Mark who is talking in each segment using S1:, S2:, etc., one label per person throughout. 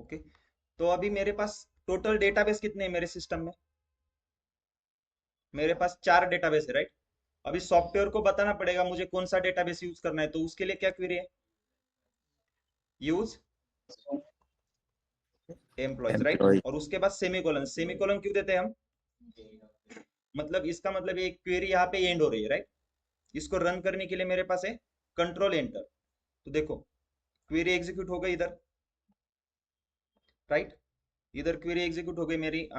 S1: Okay, तो अभी मेरे पास टोटल डेटाबेस कितने हैं मेरे सिस्टम में? मेरे पास 4 डेटाबेस है, राइट? अभी सॉफ्टवेयर को बताना पड़ेगा मुझे कौन सा डेटाबेस यूज करना है, तो उसके लिए क्या क्वेरी है? Use employees, right?
S2: एम्प्लॉय।
S1: और उसके बाद सेमीकोलन। सेमीकोलन क्यों देते हैं हम? मतलब इसका मतलब ये क्वेरी यहाँ पे एंड हो रही है, राइट? इसको रन करने के लिए मेरे पास है कंट्रोल एंटर। तो देखो, क्वेरी एग्जीक्यूट हो गई इधर, राइट? इधर क्वेरी एग्जीक्यूट हो गई मेरी।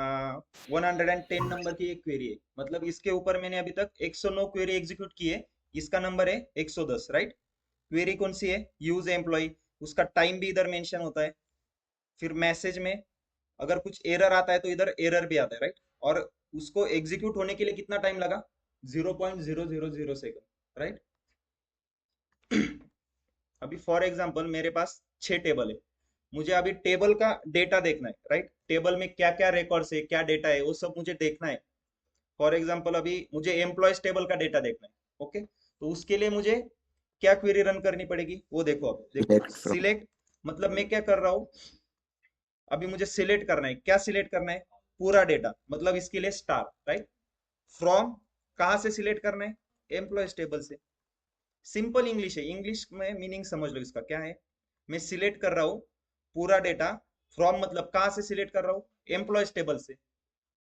S1: 110 नंबर की एक क्वेरी है, मतलब इसके ऊपर मैंने अभी तक 109 क्वेरी एग्जीक्यूट की है। इसका नंबर है 110, राइट? क्वेरी कौन सी है? Use employ. उसका टाइम भी इधर मेंशन होता है। फिर मैसेज में अगर कुछ एरर आता है तो इधर एरर भी आता है, राइट? और उसको एग्जीक्यूट होने के लिए कितना टाइम लगा? 0.000 सेकंड, राइट? अभी फॉर एग्जांपल मेरे पास 6 टेबल है। मुझे अभी टेबल का डेटा देखना है, राइट? टेबल में क्या क्या रिकॉर्ड्स है, क्या डेटा है, वो सब मुझे देखना है। फॉर एग्जांपल अभी मुझे एम्प्लॉयज टेबल का डेटा देखना है। ओके, तो उसके लिए मुझे क्या क्वेरी रन करनी पड़ेगी वो देखो। अब देखो,
S2: सिलेक्ट फ्रॉम।
S1: सिलेक्ट, मतलब मैं क्या कर रहा हूँ? अभी मुझे सिलेक्ट करना है, क्या सिलेक्ट करना है? पूरा डेटा, मतलब इसके लिए स्टार, राइट? फ्रॉम, कहाँ से सिलेक्ट करना है? एम्प्लॉयज टेबल से। सिंपल इंग्लिश है, इंग्लिश में मीनिंग समझ लो इसका क्या है। मैं सिलेक्ट कर रहा हूँ पूरा डेटा। फ्रॉम मतलब कहाँ से सिलेक्ट कर रहा हूँ? एम्प्लॉयज टेबल से।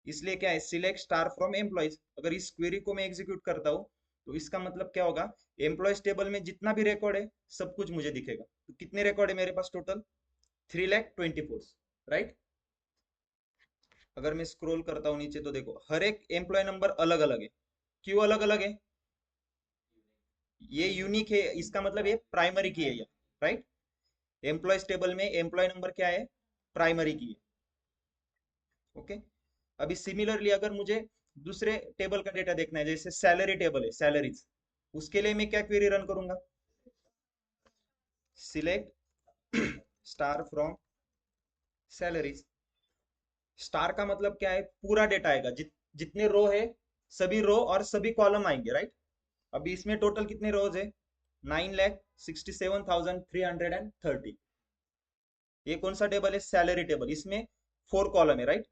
S1: इसलिए क्या है? Select star from employees. अगर इस क्वेरी को मैं एग्जीक्यूट करता हूँ तो इसका मतलब क्या होगा? एम्प्लॉयज टेबल में जितना भी रिकॉर्ड है सब कुछ मुझे दिखेगा। तो कितने रिकॉर्ड है मेरे पास टोटल? 3,24,000, राइट? अगर मैं स्क्रॉल करता हूँ नीचे तो देखो, हर एक एम्प्लॉय नंबर अलग अलग है। क्यों अलग अलग है? ये यूनिक है, इसका मतलब ये प्राइमरी की है ये, राइट? एम्प्लॉयज टेबल में एम्प्लॉय नंबर क्या है? प्राइमरी की है। ओके, अभी सिमिलरली अगर मुझे दूसरे टेबल का डेटा देखना है, जैसे सैलरी टेबल है, सैलरीज, उसके लिए मैं क्या क्वेरी रन करूंगा? Select star from salaries. Star का मतलब क्या है? पूरा डेटा आएगा, जितने रो है सभी रो और सभी कॉलम आएंगे, राइट? अभी इसमें टोटल कितने रोज है? 9,67,330। ये कौन सा टेबल है? Salary table. इसमें 4 कॉलम है, राइट?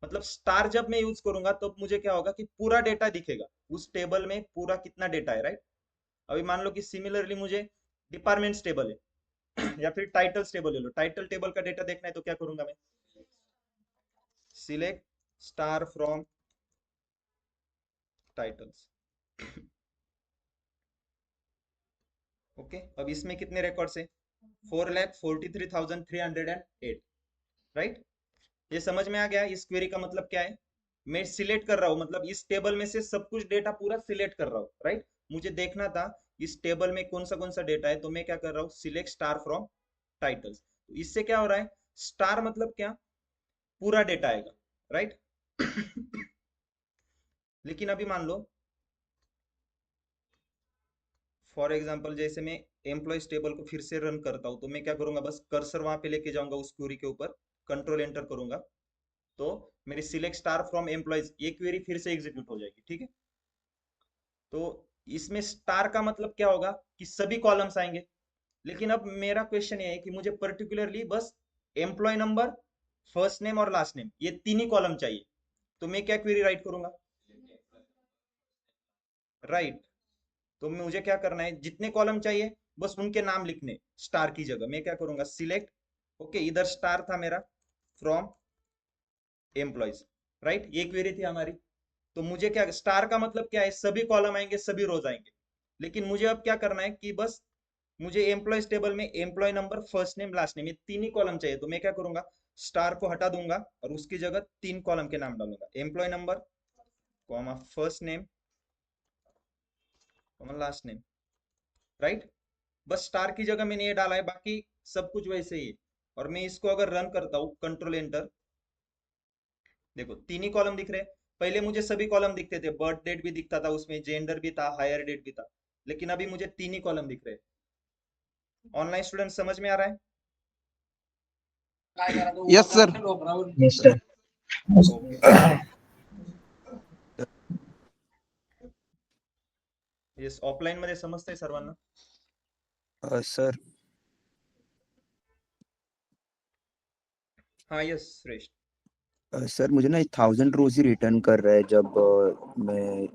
S1: मतलब स्टार जब मैं यूज करूंगा तो मुझे क्या होगा कि पूरा डेटा दिखेगा उस टेबल में, पूरा कितना डेटा है, राइट? अभी मान लो कि सिमिलरली मुझे डिपार्टमेंट्स टेबल है या फिर टाइटल्स टेबल ले लो, टाइटल टेबल का डेटा देखना है तो क्या करूंगा मैं? Select star from titles. Okay, अब इसमें कितने रिकॉर्ड्स है? 4,43,308, राइट? ये समझ में आ गया इस क्वेरी का मतलब क्या है? मैं सिलेक्ट कर रहा हूँ, मतलब इस टेबल में से सब कुछ डेटा पूरा सिलेक्ट कर रहा हूँ, राइट? मुझे देखना था इस टेबल में कौन सा डेटा है, तो मैं क्या कर रहा हूँ? Select star from titles. तो इससे क्या हो रहा है? स्टार मतलब क्या? पूरा डेटा आएगा, राइट? लेकिन अभी मान लो फॉर एग्जांपल जैसे मैं एम्प्लॉयज टेबल को फिर से रन करता हूँ, तो मैं क्या करूंगा? बस कर्सर वहां पे लेके जाऊंगा उस क्वेरी के ऊपर, कंट्रोल एंटर करूंगा, तो मेरी सिलेक्ट स्टार फ्रॉम एम्प्लॉयज ये क्वेरी फिर से एग्जीक्यूट हो जाएगी, ठीक है? तो इसमें स्टार का मतलब क्या होगा? कि सभी कॉलम्स आएंगे। लेकिन अब मेरा क्वेश्चन ये है कि मुझे पर्टिकुलरली बस एम्प्लॉय नंबर, फर्स्ट नेम और लास्ट नेम, ये तीन ही कॉलम चाहिए। तो मैं क्या क्वेरी राइट करूंगा? राइट, तो मुझे क्या करना है? जितने कॉलम चाहिए बस उनके नाम लिखने, स्टार की जगह मैं क्या करूंगा? सिलेक्ट, ओके, इधर स्टार था मेरा, फ्रॉम एम्प्लॉयज, राइट? ये क्वेरी थी हमारी। तो मुझे क्या, स्टार का मतलब क्या है? सभी कॉलम आएंगे, सभी रोज आएंगे। लेकिन मुझे अब क्या करना है कि बस मुझे एम्प्लॉयज टेबल में employee number, first name, last name, ये तीन ही कॉलम चाहिए। तो मैं क्या करूंगा? स्टार को हटा दूंगा और उसकी जगह तीन कॉलम के नाम डालूंगा, employee number, comma first name, comma last name, right? बस स्टार की जगह मैंने ये डाला है, बाकी सब कुछ वैसे ही है। और मैं इसको अगर रन करता हूँ कंट्रोल एंटर, देखो तीन ही कॉलम दिख रहे हैं। पहले मुझे सभी कॉलम दिखते थे, बर्थ डेट भी दिखता था उसमें, जेंडर भी था, हायर डेट भी था। लेकिन अभी मुझे तीन ही कॉलम दिख रहे हैं। ऑनलाइन स्टूडेंट समझ में आ रहा है?
S3: Yes sir.
S2: Yes sir.
S1: Okay, yes, offline मध्ये समजतंय सर्वांना?
S2: सर
S1: हाँ यस श्रेष्ठ।
S2: सर मुझे ना 1000 रोज ही रिटर्न कर रहा है जब मैं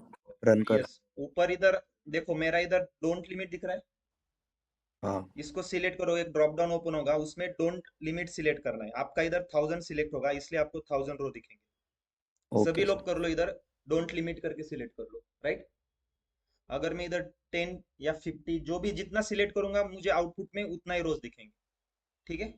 S2: रन कर।
S1: यस ऊपर इधर देखो, मेरा इधर डोंट लिमिट दिख रहा है,
S2: हाँ।
S1: इसको सिलेक्ट करो, एक ड्रॉप डाउन ओपन होगा, उसमें डोंट लिमिट सिलेक्ट करना है। आपका इधर 1000 सिलेक्ट होगा, इसलिए आपको 1000 रो दिखेंगे। सभी
S2: ओके
S1: लोग
S2: सर।
S1: कर लो इधर, डोंट लिमिट करके सिलेक्ट कर लो, राइट। अगर मैं इधर 10 या 50 जो भी जितना सिलेक्ट करूंगा, मुझे आउटपुट में उतना ही रोज दिखेंगे, ठीक है।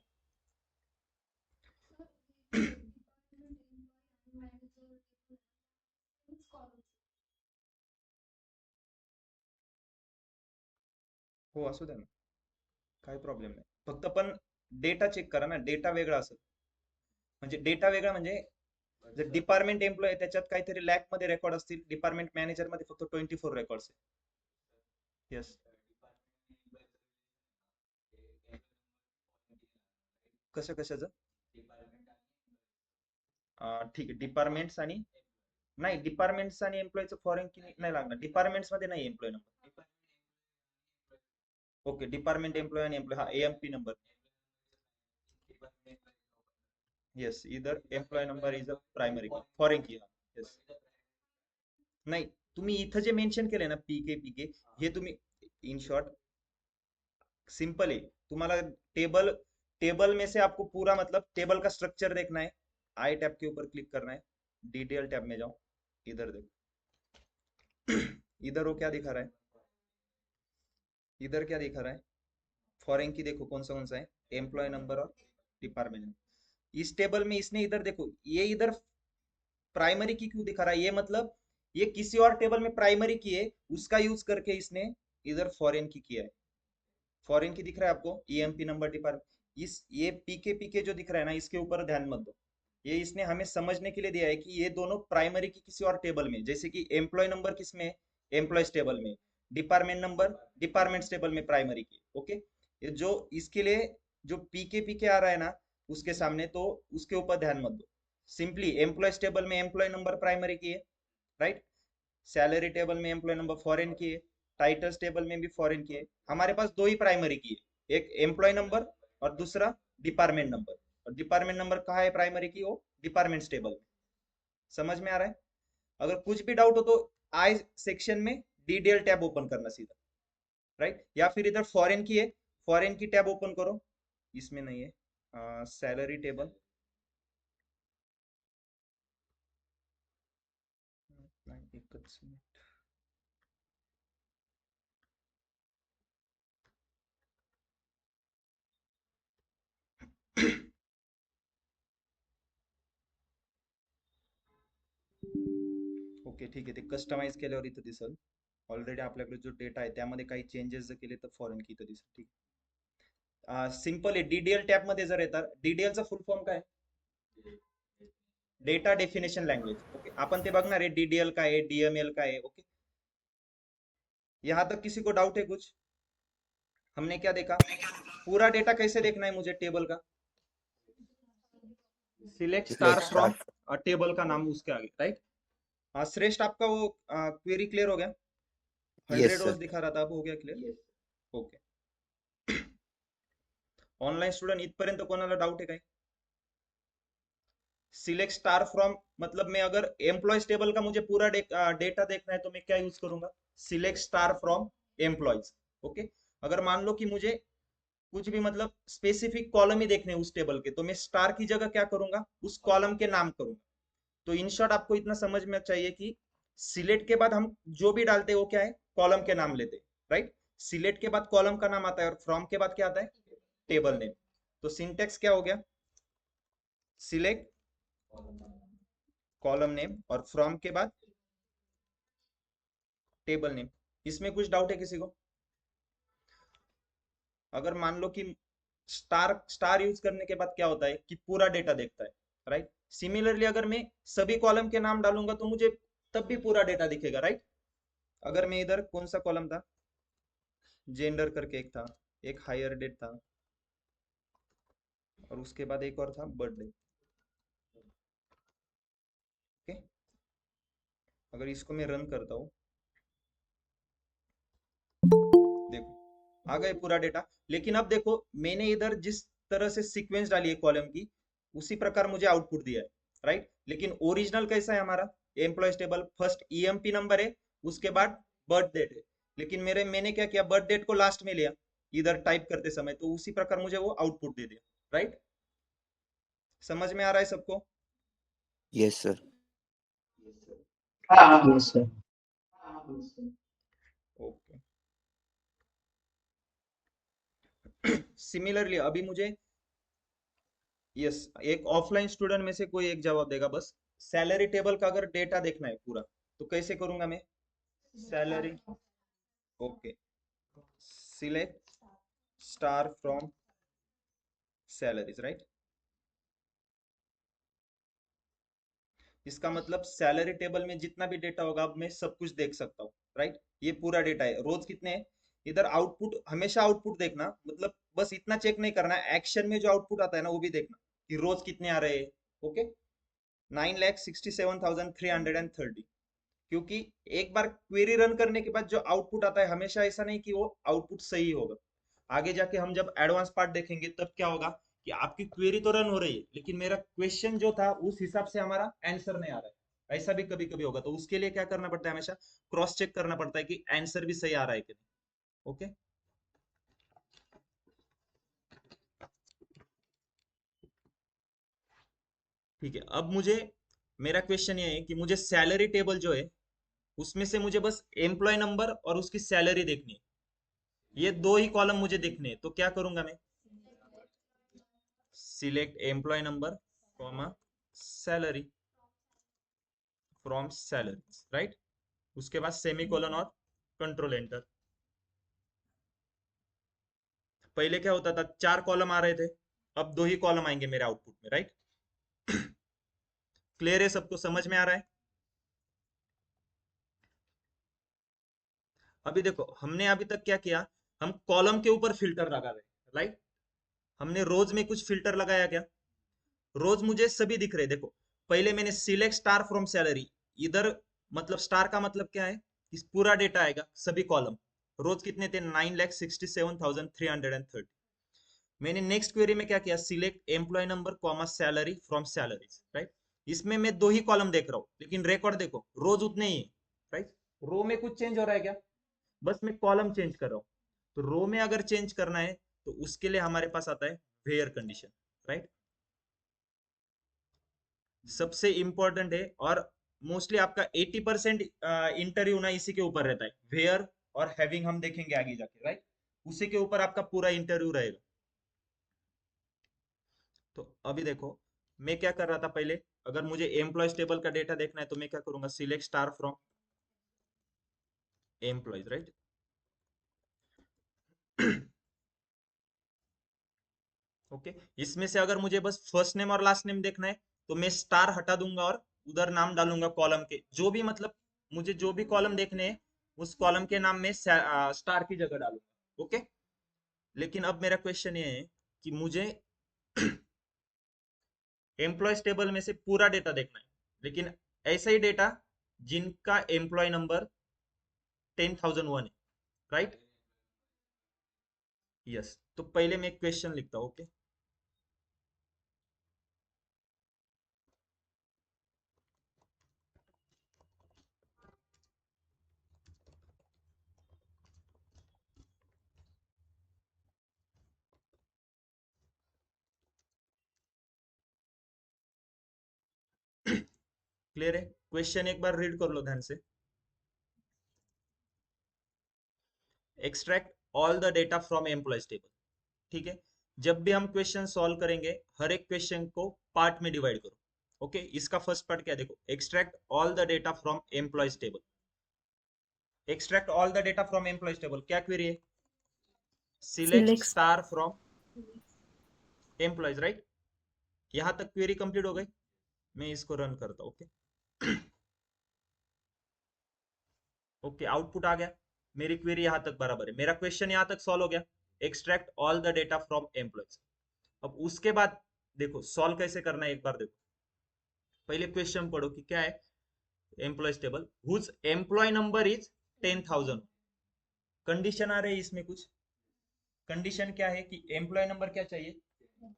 S1: हो असू द्या ना, काही प्रॉब्लेम नाही, फक्त पण डेटा चेक करा ना, डेटा वेगळा असेल. म्हणजे डेटा वेगळा म्हणजे जर डिपार्टमेंट एम्प्लॉय त्याच्यात काहीतरी लॅक मध्ये रेकॉर्ड असतील, डिपार्टमेंट मॅनेजर मध्ये फक्त 24 रेकॉर्ड्स आहे. येस. कसं कशाचं? ठीक आहे, डिपार्टमेंट्स आणि नाही, डिपार्टमेंट्स आणि एम्प्लॉयचं फॉरेन की नाही लागणार, डिपार्टमेंट्स मध्ये नाही employee number. Okay, department employee आणि एम्प्लॉय, हा एएमपी नंबर. येस, इधर employee number is a primary key, foreign key. Yes. नाही, तुम्ही इथं जे मेन्शन केलंय ना, पीके पीके, हे तुम्ही इन शॉर्ट सिंपल है, तुम्हारा टेबल, टेबल में से आपको पूरा मतलब टेबल का स्ट्रक्चर देखना है, आई टैब के ऊपर क्लिक करना है, डिटेल टैब में जाओ, इधर देखो. इधर वो क्या दिखा रहा है, इधर क्या दिखा रहा है, फॉरेन की देखो कौन सा है, एम्प्लॉय नंबर और डिपार्टमेंट. इस टेबल में इसने इधर देखो, ये इधर प्राइमरी की क्यों दिखा रहा है, ये मतलब ये किसी और टेबल में प्राइमरी की है, उसका यूज करके इसने इधर फॉरेन की किया है. फॉरेन की दिख रहा है आपको, ईएमपी नंबर डिपार्टमेंट, इस ये पीके पीके जो दिख रहा है ना, इसके ऊपर ध्यान मत दो. ये इसने हमें समझने के लिए दिया है कि ये दोनों प्राइमरी की किसी और टेबल में, जैसे कि एम्प्लॉय नंबर किस में, एम्प्लॉयज टेबल में, डिपार्टमेंट नंबर डिपार्टमेंट टेबल में प्राइमरी की. ओके, ये जो इसके लिए जो पीके पीके आ रहा है ना उसके सामने, तो उसके ऊपर ध्यान मत दो. सिंपली एम्प्लॉयज टेबल में एम्प्लॉय नंबर प्राइमरी की है, राइट. सैलरी टेबल में एम्प्लॉय नंबर फॉरेन की है, टाइटल्स टेबल में भी फॉरेन की है. हमारे पास दो ही प्राइमरी की है, एक एम्प्लॉय नंबर और दूसरा डिपार्टमेंट नंबर. और डिपार्टमेंट नंबर कहाँ है प्राइमरी की, वो डिपार्टमेंट टेबल में. समझ में आ रहा है? अगर कुछ भी डाउट हो तो आई सेक्शन में डिटेल टैब ओपन करना सीधा, राइट. या फिर इधर फॉरेन की है, फॉरेन की टैब ओपन करो, इसमें नहीं है सैलरी टेबल. एकच मिनिट. ओके ठीक आहे, ते कस्टमाइज केल्यावर इथं दिसल. ऑलरेडी आपल्याकडे जो डेटा आहे त्यामध्ये काही चेंजेस जर केले तर फॉरेन की इथं दिसेल, ठीक. सिंपल आहे, डीडीएल टॅब मध्ये जर येतात, डीडीएल चा फुल फॉर्म काय, डेटा डेफिनेशन लैंग्वेज. ओके, अपन ते बघणार आहे डीडीएल काय आहे, डीएमएल काय आहे. ओके, यहां तक किसी को डाउट है कुछ? हमने क्या देखा, पूरा डेटा कैसे देखना है मुझे टेबल का, select star
S2: select
S1: from,
S2: star.
S1: Table का नाम उसके आगे, राइट. हाँ श्रेष्ठ, आपका वो क्वेरी क्लियर हो गया,
S2: यस
S1: 100 रोज
S2: सर।
S1: दिखा रहा था, अब हो गया क्लियर. ओके. ऑनलाइन स्टूडेंट इथपर्यंत कोणाला डाउट आहे काय? सिलेक्ट स्टार फ्रॉम मतलब मैं अगर एम्प्लॉयज टेबल का मुझे पूरा डेटा देखना है तो मैं क्या यूज करूंगा, select star from employees. Okay, अगर मान लो कि मुझे कुछ भी मतलब स्पेसिफिक कॉलम ही देखने हैं उस टेबल के, तो मैं स्टार की जगह क्या करूंगा, उस कॉलम के नाम करूंगा. तो इन शॉर्ट आपको इतना समझ में चाहिए कि सिलेक्ट के बाद हम जो भी डालते हैं वो क्या है, कॉलम के नाम लेते हैं, राइट. सिलेक्ट के बाद कॉलम का नाम आता है और फ्रॉम के बाद क्या आता है, टेबल नेम. तो सिंटेक्स क्या हो गया, सिलेक्ट कॉलम नेम और फ्रॉम के बाद टेबल नेम. इसमें कुछ डाउट है किसी को? अगर मान लो कि स्टार स्टार यूज करने के बाद क्या होता है कि पूरा डेटा देखता है, राइट. सिमिलरली अगर मैं सभी कॉलम के नाम डालूंगा तो मुझे तब भी पूरा डेटा दिखेगा, राइट. अगर मैं इधर कौन सा कॉलम था, जेंडर करके एक था, एक हायर डेट था, और उसके बाद एक और था बर्थडे. ओके, अगर इसको मैं रन करता हूँ, देखो आ गए पूरा डेटा. लेकिन अब देखो मैंने इधर जिस तरह से सीक्वेंस डाली है कॉलम की, उसी प्रकार मुझे आउटपुट दिया है, राइट। लेकिन ओरिजिनल कैसा है हमारा, employees table first EMP number है, उसके बाद बर्थ डेट है। लेकिन मैंने क्या किया, बर्थ डेट को लास्ट में लिया इधर टाइप करते समय, तो उसी प्रकार मुझे वो आउटपुट दे दिया, राइट। समझ में आ रहा है सबको?
S2: Yes sir.
S3: Yes sir.
S1: Okay. Similarly अभी मुझे, यस, एक ऑफलाइन स्टूडेंट में से कोई एक जवाब देगा बस। सैलरी टेबल का अगर डेटा देखना है पूरा, तो कैसे करूंगा मैं? Salary, okay, select star from salaries, right. इसका मतलब सैलरी टेबल में जितना भी डेटा होगा अब मैं सब कुछ देख सकता हूँ, राइट। ये पूरा डेटा है, रोज कितने हैं। इधर आउटपुट, हमेशा आउटपुट देखना, मतलब बस इतना चेक नहीं करना है, एक्शन में जो आउटपुट आता है ना वो भी देखना कि रोज कितने आ रहे हैं। ओके, 9,67,330। क्योंकि एक बार क्वेरी रन करने के बाद जो आउटपुट आता है, हमेशा ऐसा नहीं कि वो आउटपुट सही होगा। आगे जाके हम जब एडवांस पार्ट देखेंगे तब क्या होगा कि आपकी क्वेरी तो रन हो रही है, लेकिन मेरा क्वेश्चन जो था उस हिसाब से हमारा आंसर नहीं आ रहा है। ऐसा भी कभी कभी होगा, तो उसके लिए क्या करना पड़ता है, हमेशा क्रॉस चेक करना पड़ता है कि आंसर भी सही आ रहा है कि नहीं। ओके, ठीक है। अब मुझे, मेरा क्वेश्चन ये है कि मुझे सैलरी टेबल जो है उसमें से मुझे बस एम्प्लॉय नंबर और उसकी सैलरी देखनी है। ये दो ही कॉलम मुझे देखने हैं, तो क्या करूंगा मैं? Select employee number comma salary from salary, right. उसके बाद सेमीकोलन और कंट्रोल एंटर। पहले क्या होता था, चार कॉलम आ रहे थे, अब दो ही कॉलम आएंगे मेरे आउटपुट में, राइट। क्लियर है सबको, समझ में आ रहा है? अभी देखो, हमने अभी तक क्या किया, हम कॉलम के ऊपर फिल्टर लगा रहे, राइट। हमने रोज में कुछ फिल्टर लगाया क्या? रोज मुझे सभी दिख रहे, देखो। पहले मैंने सिलेक्ट स्टार फ्रॉम सैलरी, इधर मतलब स्टार का मतलब क्या है, इस पूरा डेटा आएगा, सभी कॉलम। रोज कितने थे? 9,67,330। मैंने नेक्स्ट क्वेरी में क्या किया, select employee number comma salary from salaries, right. इसमें मैं दो ही कॉलम देख रहा हूँ, लेकिन रिकॉर्ड देखो रोज उतने ही, राइट। रो में कुछ चेंज हो रहा है क्या? बस मैं कॉलम चेंज कर रहा हूँ। तो रो में अगर चेंज करना है तो उसके लिए हमारे पास आता है वेयर कंडीशन, राइट। सबसे इंपॉर्टेंट है, और मोस्टली आपका 80% इंटरव्यू ना इसी के ऊपर रहता है, वेयर और हैविंग, हम देखेंगे आगे जाके, राइट। उसी के ऊपर आपका पूरा इंटरव्यू रहेगा। तो अभी देखो, मैं क्या कर रहा था पहले, अगर मुझे एम्प्लॉयज टेबल का डेटा देखना है तो मैं क्या करूंगा, select star from employees, right. Okay, इसमें से अगर मुझे बस फर्स्ट नेम और लास्ट नेम देखना है तो मैं स्टार हटा दूंगा और उधर नाम डालूंगा कॉलम के, जो भी मतलब मुझे जो भी कॉलम देखने हैं उस कॉलम के नाम में स्टार की जगह डालूंगा। ओके, लेकिन अब मेरा क्वेश्चन ये है कि मुझे एम्प्लॉयज टेबल में से पूरा डेटा देखना है, लेकिन ऐसा ही डेटा जिनका एम्प्लॉय नंबर 10,001 है, राइट। यस, तो पहले मैं एक क्वेश्चन लिखता हूँ। ओके, क्लियर है? क्वेश्चन एक बार रीड कर लो ध्यान से। Extract all the data from employees table, ठीक है। जब भी हम क्वेश्चन सॉल्व करेंगे, हर एक क्वेश्चन को पार्ट में डिवाइड करो। ओके, इसका फर्स्ट पार्ट क्या, देखो, extract all the data from employees table. Extract all the data from employees table, क्या क्वेरी है? Select
S4: select
S1: star from employees, right. यहां तक क्वेरी कंप्लीट हो गई। मैं इसको रन करता हूं। ओके, ओके, आउटपुट आ गया। मेरी क्वेरी यहां तक बराबर है, मेरा क्वेश्चन यहां तक सॉल्व हो गया। Extract all the data from employees. अब उसके बाद देखो सॉल्व कैसे करना है, एक बार देखो। पहले क्वेश्चन पढ़ो कि क्या है, employees table whose employee number is 10,000। Condition आ रही है इसमें कुछ, कंडीशन क्या है कि एम्प्लॉय नंबर क्या चाहिए,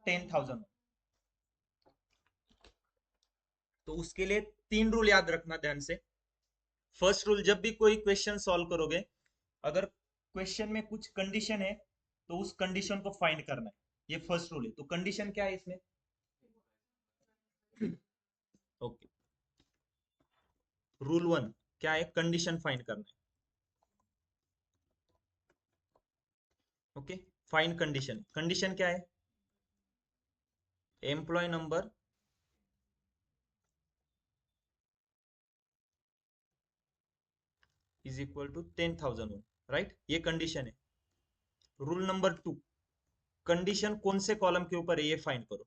S1: 10,000। तो उसके लिए 3 रूल याद रखना ध्यान से। फर्स्ट रूल, जब भी कोई क्वेश्चन सॉल्व करोगे, अगर क्वेश्चन में कुछ कंडीशन है तो उस कंडीशन को फाइंड करना है। ये फर्स्ट रूल है। तो कंडीशन क्या है इसमें? ओके, रूल 1 क्या है? कंडीशन फाइंड करना है। Okay, find condition. कंडीशन क्या है? Employee number is equal to 10,001, right? ये कंडीशन है। रूल नंबर 2, कंडीशन कौन से कॉलम के ऊपर है ये फाइंड करो।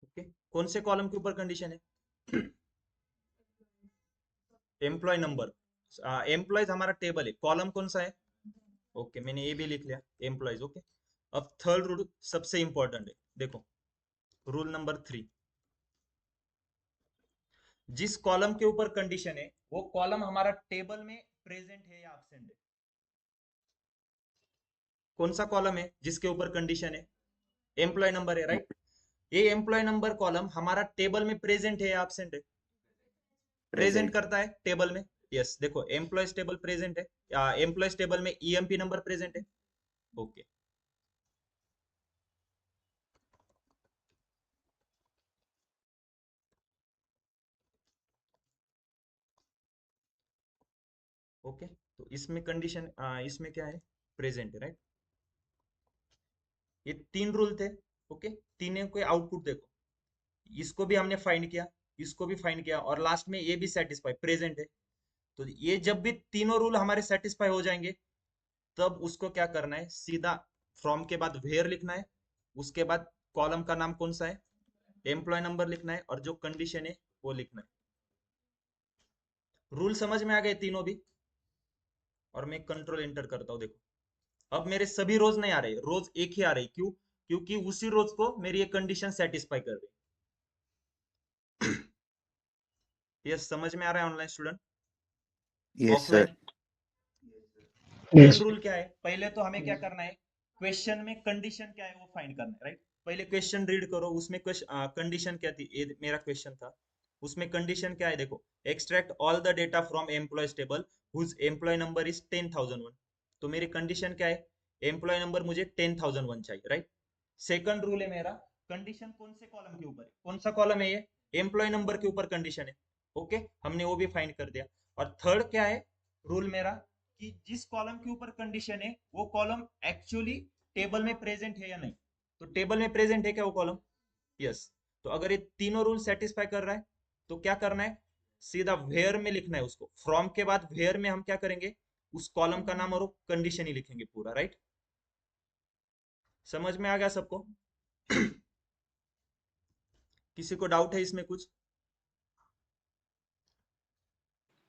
S1: ओके, कौन से कॉलम के ऊपर कंडीशन है? Employee number. एम्प्लॉयज हमारा टेबल है, कॉलम कौन सा है? ओके, मैंने ये भी लिख लिया, एम्प्लॉयज। ओके, अब थर्ड रूल सबसे इंपॉर्टेंट है, देखो। रूल नंबर 3, जिस कॉलम के ऊपर कंडीशन है वो कॉलम हमारा टेबल में प्रेजेंट है या एब्सेंट है। कौन सा कॉलम है जिसके ऊपर कंडीशन है? एम्प्लॉय नंबर है, राइट? ये एम्प्लॉय नंबर कॉलम हमारा टेबल में प्रेजेंट है या एब्सेंट है? Present
S2: present.
S1: करता है टेबल में। यस, देखो, एम्प्लॉयज टेबल प्रेजेंट है। एम्प्लॉयज टेबल में ईएमपी नंबर प्रेजेंट है। ओके, ओके, तो इसमें कंडीशन, इसमें क्या है? प्रेजेंट है, राइट? ये 3 रूल थे। ओके, तीनों के आउटपुट देखो। इसको भी हमने फाइंड किया, इसको भी फाइंड किया, और लास्ट में ये भी सेटिस्फाई, प्रेजेंट है। तो ये जब भी तीनों रूल हमारे सेटिस्फाई हो जाएंगे, तब उसको क्या करना है? सीधा फ्रॉम के बाद वेयर लिखना है। उसके बाद कॉलम का नाम कौन सा है? एम्प्लॉय नंबर लिखना है, और जो कंडीशन है वो लिखना है। रूल समझ में आ गए तीनों भी? और मैं कंट्रोल एंटर करता हूँ, देखो। अब मेरे सभी रोज नहीं आ रहे, रोज एक ही आ रही। क्यों? क्योंकि उसी रोज को मेरी ये कंडीशन सेटिस्फाई कर रही है। ये समझ में आ रहा है online student?
S2: Yes sir.
S1: Offline main
S3: yes.
S1: Rule क्या है? पहले तो हमें क्या करना है? क्वेश्चन में कंडीशन क्या है वो फाइंड करना है, राइट? पहले क्वेश्चन रीड करो, उसमें कंडीशन क्या थी? ये मेरा क्वेश्चन था। उसमें कंडीशन क्या है? देखो, extract all the data from employees table whose employee number is 10,001। तो मेरी कंडीशन क्या है? एम्प्लॉय नंबर मुझे 10,001 चाहिए, राइट? सेकंड रूल है मेरा, कंडीशन कौन से कॉलम के ऊपर है? कौन सा कॉलम है ये? एम्प्लॉय नंबर के ऊपर कंडीशन है। ओके, हमने वो भी फाइंड कर दिया। और थर्ड क्या है रूल मेरा? कि जिस कॉलम के ऊपर कंडीशन है वो कॉलम एक्चुअली टेबल में प्रेजेंट है या नहीं। तो टेबल में प्रेजेंट है क्या वो कॉलम? यस। तो अगर ये तीनों रूल सेटिस्फाई कर रहा है, तो क्या करना है? सीधा वेयर में लिखना है उसको। फ्रॉम के बाद वेयर में हम क्या करेंगे? उस कॉलम का नाम और कंडीशन ही लिखेंगे पूरा, राइट? समझ में आ गया सबको? किसी को डाउट है इसमें कुछ?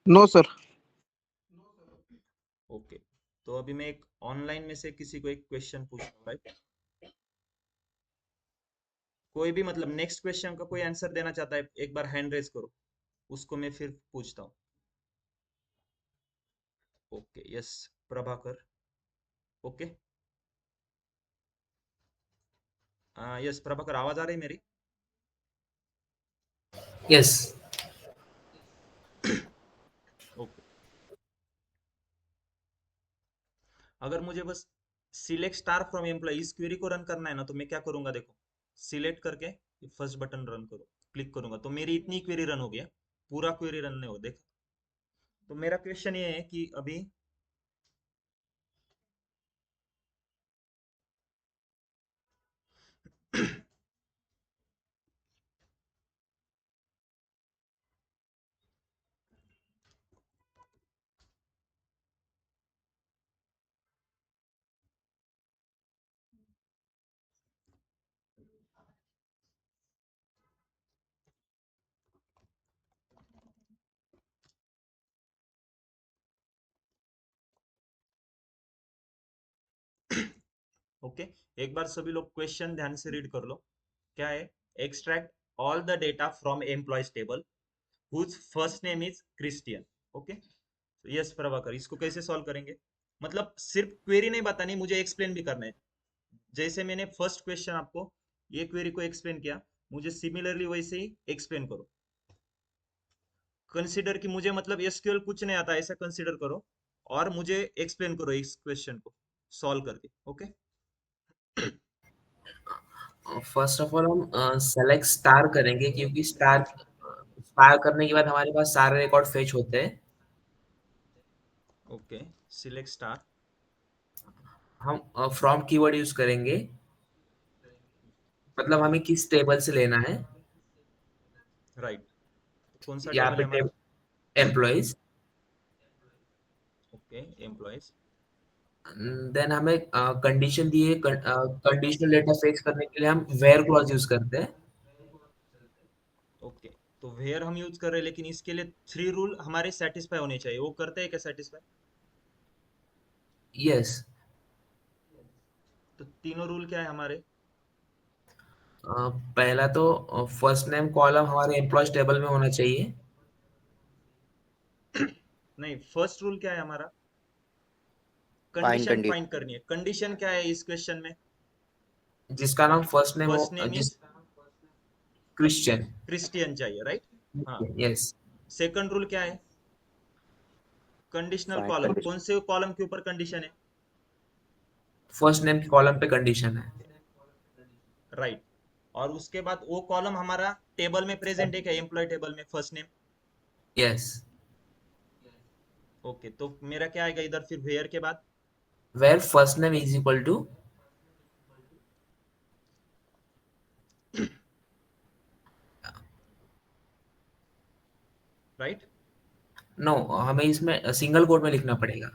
S3: No sir.
S1: ओके, तो अभी मैं एक ऑनलाइन में से किसी को एक क्वेश्चन पूछता हूँ, राइट? कोई भी, मतलब नेक्स्ट क्वेश्चन का कोई आंसर देना चाहता है, एक बार हैंड रेज करो, उसको मैं फिर पूछता हूँ। Okay, yes, Prabhakar. Okay, yes Prabhakar, आवाज आ रही है मेरी?
S4: यस।
S1: ओके, अगर मुझे बस सिलेक्ट स्टार फ्रॉम एम्प्लॉय इस क्वेरी को रन करना है ना, तो मैं क्या करूंगा? देखो, सिलेक्ट करके फर्स्ट बटन रन करो, क्लिक करूंगा तो मेरी इतनी क्वेरी रन हो गया। पूरा क्वेरी रन नहीं हो, देखा? तो मेरा क्वेश्चन ये है कि अभी ओके, एक बार सभी लोग क्वेश्चन ध्यान से रीड कर लो। क्या है? Extract all the data from employees table whose first name is Christian. Okay, yes Prabhakar, इसको कैसे सॉल्व करेंगे? मतलब सिर्फ क्वेरी नहीं बतानी, मुझे एक्सप्लेन भी करना है। जैसे मैंने फर्स्ट क्वेश्चन आपको ये क्वेरी को एक्सप्लेन किया, मुझे सिमिलरली वैसे ही एक्सप्लेन करो। कंसीडर कि मुझे मतलब एसक्यूएल कुछ नहीं आता, ऐसा कंसीडर करो और मुझे एक्सप्लेन करो इस क्वेश्चन को सॉल्व करके। ओके,
S4: फर्स्ट ऑफ ऑल हम सेलेक्ट स्टार करेंगे, क्योंकि स्टार स्टार करने के बाद हमारे पास सारे रिकॉर्ड फेच होते हैं।
S1: Okay, select star.
S4: हम फ्रॉम कीवर्ड यूज करेंगे, मतलब हमें किस टेबल से लेना है।
S1: राइट, कौन सा
S4: यहाँ
S1: टेबल
S4: पे
S1: है हमारा?
S4: एम्प्लॉइज।
S1: Okay, employees.
S4: देन हमें कंडीशन दी है, कंडीशनल डेटा फेच करने के लिए हम वेयर क्लॉज यूज करते हैं।
S1: ओके, तो वेयर हम यूज कर रहे हैं, लेकिन इसके लिए 3 रूल हमारे सेटिस्फाई होने चाहिए। वो करते हैं क्या सेटिस्फाई?
S4: यस।
S1: तो तीनों रूल क्या है हमारे?
S4: पहला तो फर्स्ट नेम कॉलम हमारे एम्प्लॉयज टेबल में होना चाहिए।
S1: नहीं, फर्स्ट रूल क्या है हमारा?
S2: Find
S1: condition
S2: condition.
S1: फाइंड करनी है। कंडीशन क्या है इस क्वेश्चन में?
S4: जिसका नाम फर्स्ट नेम हो,
S1: फर्स्ट नेम
S4: जिस
S1: इज
S4: क्रिश्चियन।
S1: क्रिस्टियन चाहिए, राइट? हाँ।
S4: यस।
S1: सेकंड रूल क्या है? Conditional
S2: find
S1: column,
S2: condition.
S1: कौन से कॉलम के ऊपर कंडीशन है?
S4: फर्स्ट नेम के कॉलम पे कंडीशन है।
S1: राइट। और उसके बाद वो कॉलम हमारा टेबल में प्रेजेंट है क्या, एम्प्लॉय टेबल में फर्स्ट नेम?
S4: यस।
S1: ओके, तो मेरा क्या आएगा इधर फिर वेयर के बाद?
S4: Where first name is equal to,
S1: right.
S4: No, हमें इसमें सिंगल कोड में लिखना पड़ेगा।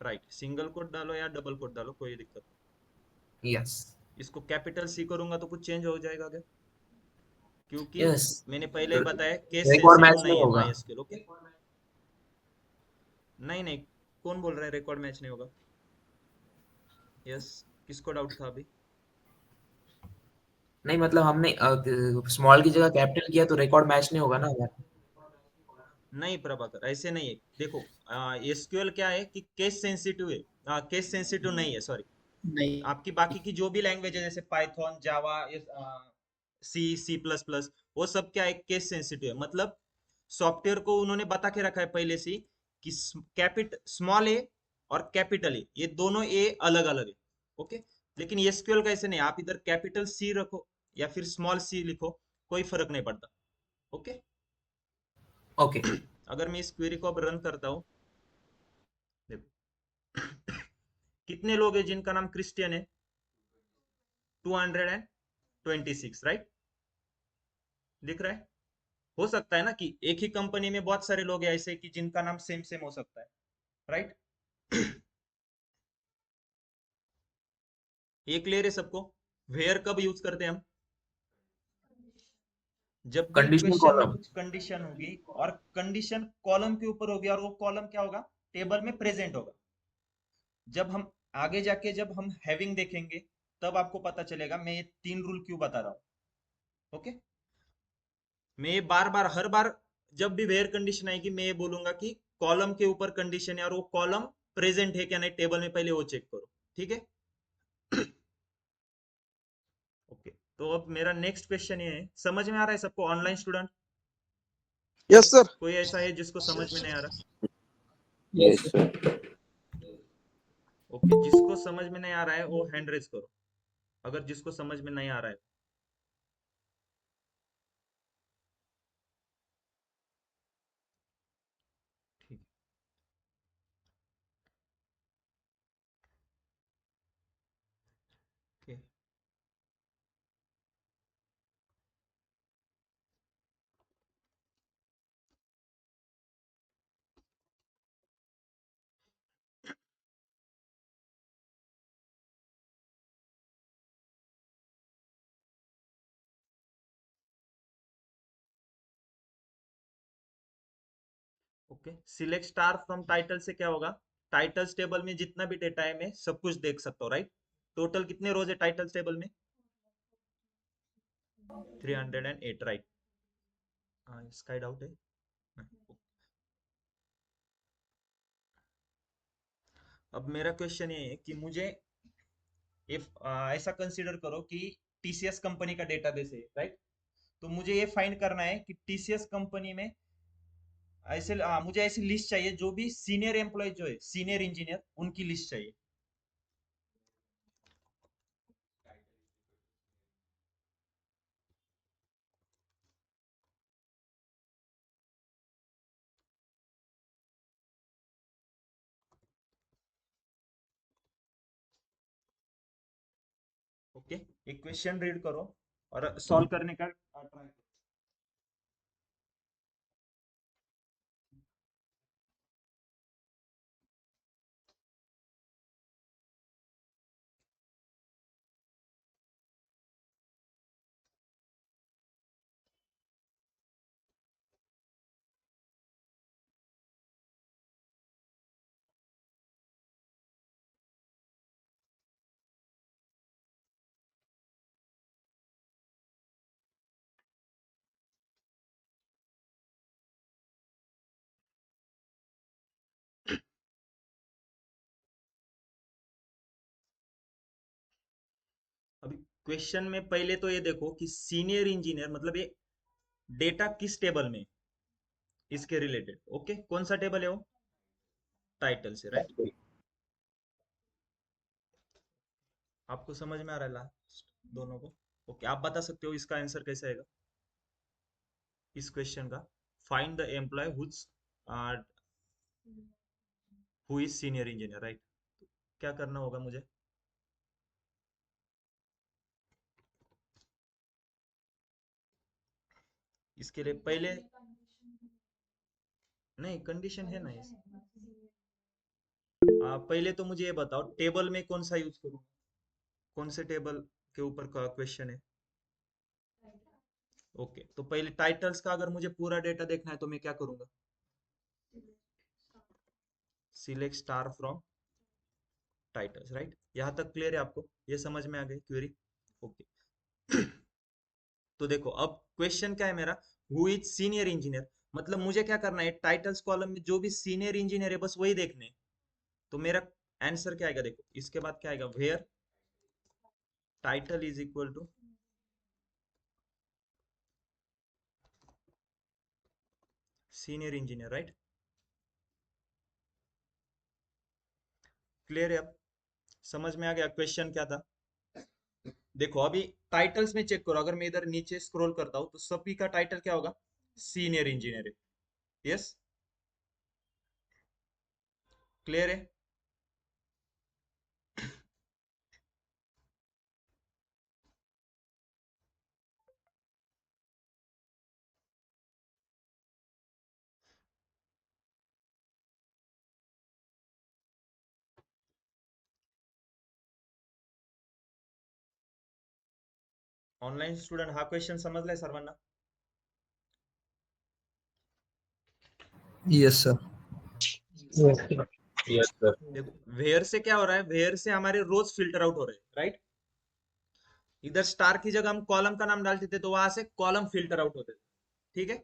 S1: राइट, सिंगल कोट डालो या डबल कोट डालो, कोई दिक्कत
S4: यस।
S1: नहीं। इसको कैपिटल सी करूंगा तो कुछ चेंज हो जाएगा क्या? क्योंकि
S4: यस।
S1: मैंने पहले ही बताया केस
S4: रिकॉर्ड
S1: सेंसिटिव
S4: मैच नहीं
S1: नहीं है
S4: होगा।
S1: माई। ओके, नहीं नहीं, कौन बोल रहा है रिकॉर्ड मैच नहीं होगा? यस, किसको डाउट था अभी?
S4: नहीं, मतलब हमने स्मॉल की जगह कैपिटल किया तो रिकॉर्ड मैच नहीं होगा ना हमारा।
S1: नहीं प्रभाकर, ऐसे नहीं है। देखो, एसक्यूएल क्या है कि केस सेंसिटिव है। केस सेंसिटिव नहीं है, सॉरी।
S3: नहीं।
S1: आपकी बाकी की जो भी लैंग्वेज है जैसे पाइथन, जावा, सी, सी प्लस प्लस, वो सब क्या है, केस सेंसिटिव है। मतलब सॉफ्टवेयर को उन्होंने बता के रखा है पहले से कि स्मॉल ए और कैपिटल ए, ये दोनों ए अलग अलग है। ओके, लेकिन एसक्यूएल का ऐसे नहीं, आप इधर कैपिटल सी रखो या फिर स्मॉल सी लिखो, कोई फर्क नहीं पड़ता। Okay,
S4: okay.
S1: अगर मैं इस क्वेरी को अब रन करता हूँ, देखो कितने लोग हैं जिनका नाम क्रिस्टियन है? 226, राइट? दिख रहा है? हो सकता है ना कि एक ही कंपनी में बहुत सारे लोग हैं ऐसे कि जिनका नाम सेम सेम हो सकता है, राइट? ये क्लियर है सबको? वेयर कब यूज करते हैं हम? जब भी
S4: कंडीशनल
S1: क्वेश्चन में
S4: कॉलम।
S1: कुछ कंडीशन होगी और कंडीशन कॉलम के ऊपर होगी, और वो कॉलम क्या होगा, टेबल में प्रेजेंट होगा। जब हम आगे जाके जब हम हैविंग देखेंगे, तब आपको पता चलेगा मैं ये 3 रूल क्यों बता रहा हूँ। ओके, मैं ये बार बार हर बार जब भी वेयर कंडीशन आएगी, मैं ये बोलूंगा कि कॉलम के ऊपर कंडीशन है और वो कॉलम प्रेजेंट है क्या नहीं टेबल में, पहले वो चेक करो। ठीक है? ओके, तो अब मेरा नेक्स्ट क्वेश्चन ये है, समझ में आ रहा है सबको ऑनलाइन स्टूडेंट?
S3: Yes sir.
S1: कोई ऐसा है जिसको समझ में नहीं आ रहा?
S2: Yes sir.
S1: ओके, जिसको समझ में नहीं आ रहा है वो हैंड रेज करो, अगर जिसको समझ में नहीं आ रहा है। ठीक है। Okay, select star from title से क्या होगा? टाइटल्स टेबल में जितना भी डेटा है मैं सब कुछ देख सकता हूँ, राइट? टोटल कितने रोज है टाइटल्स टेबल में? 308, राइट। इसका डाउट है? नहीं। अब मेरा क्वेश्चन ये है कि मुझे इफ ऐसा कंसीडर करो कि टीसीएस कंपनी का डेटाबेस है, राइट? तो मुझे ये फाइंड करना है कि टीसीएस कंपनी में ऐसे मुझे ऐसी लिस्ट चाहिए जो भी सीनियर एम्प्लॉय जो है, सीनियर इंजीनियर, उनकी लिस्ट चाहिए। ओके, एक क्वेश्चन रीड करो और सॉल्व करने का ट्राई करो। अभी क्वेश्चन में पहले तो ये देखो कि सीनियर इंजीनियर मतलब ये डेटा किस टेबल में, इसके रिलेटेड। ओके, कौन सा टेबल है वो? टाइटल से, राइट? आपको समझ में आ रहा है लास्ट दोनों को? ओके, आप बता सकते हो इसका आंसर कैसे आएगा इस क्वेश्चन का? Find the employee who is senior engineer, right? क्या करना होगा मुझे? इसके लिए पहले नहीं, कंडीशन है ना पहले तो मुझे ये बताओ टेबल में कौन सा यूज करूँ, कौन से टेबल के ऊपर का क्वेश्चन है? ओके, तो पहले टाइटल्स का अगर मुझे पूरा डेटा देखना है तो मैं क्या करूंगा? Select star from titles, right? यहाँ तक क्लियर है आपको? ये समझ में आ गई क्वेरी? ओके। तो देखो अब क्वेश्चन क्या है मेरा, हु इज सीनियर इंजीनियर, मतलब मुझे क्या करना है, टाइटल्स कॉलम में जो भी सीनियर इंजीनियर है बस वही देखने हैं। तो मेरा आंसर क्या आएगा देखो, इसके बाद क्या आएगा, where title is equal to senior engineer, right? Clear है? अब समझ में आ गया क्वेश्चन क्या था? देखो अभी टाइटल्स में चेक करो, अगर मैं इधर नीचे स्क्रॉल करता हूँ तो सभी का टाइटल क्या होगा? सीनियर इंजीनियर है। यस, क्लियर है? ऑनलाइन स्टूडेंट हा क्वेश्चन समजलाय सर्वांना?
S3: Yes, sir.
S5: Yes, sir.
S1: देखो वेयर से क्या हो रहा है, वेयर से हमारे रोज फिल्टर आउट हो रहे हैं, राइट? इधर स्टार की जगह हम कॉलम का नाम डालते थे तो वहां से कॉलम फिल्टर आउट होते थे, ठीक है?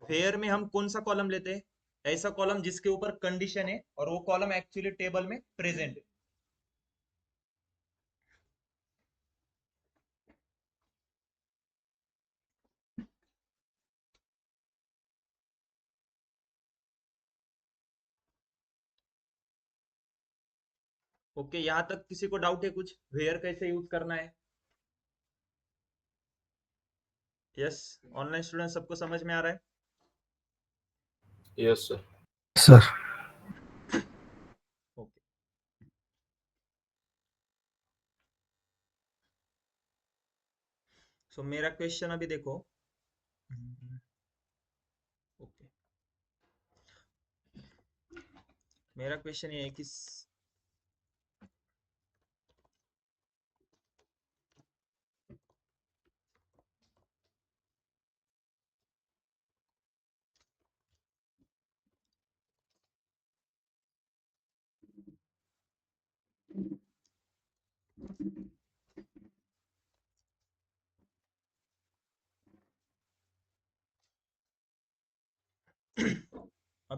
S1: वेयर में हम कौन सा कॉलम लेते हैं? ऐसा कॉलम जिसके ऊपर कंडीशन है और वो कॉलम एक्चुअली टेबल में प्रेजेंट है। ओके, यहाँ तक किसी को डाउट है कुछ, वेयर कैसे यूज करना है? यस, ऑनलाइन स्टूडेंट सबको समझ में आ रहा है?
S5: Yes, sir.
S3: Sir.
S1: ओके, सो मेरा क्वेश्चन अभी देखो। ओके, मेरा क्वेश्चन ये है कि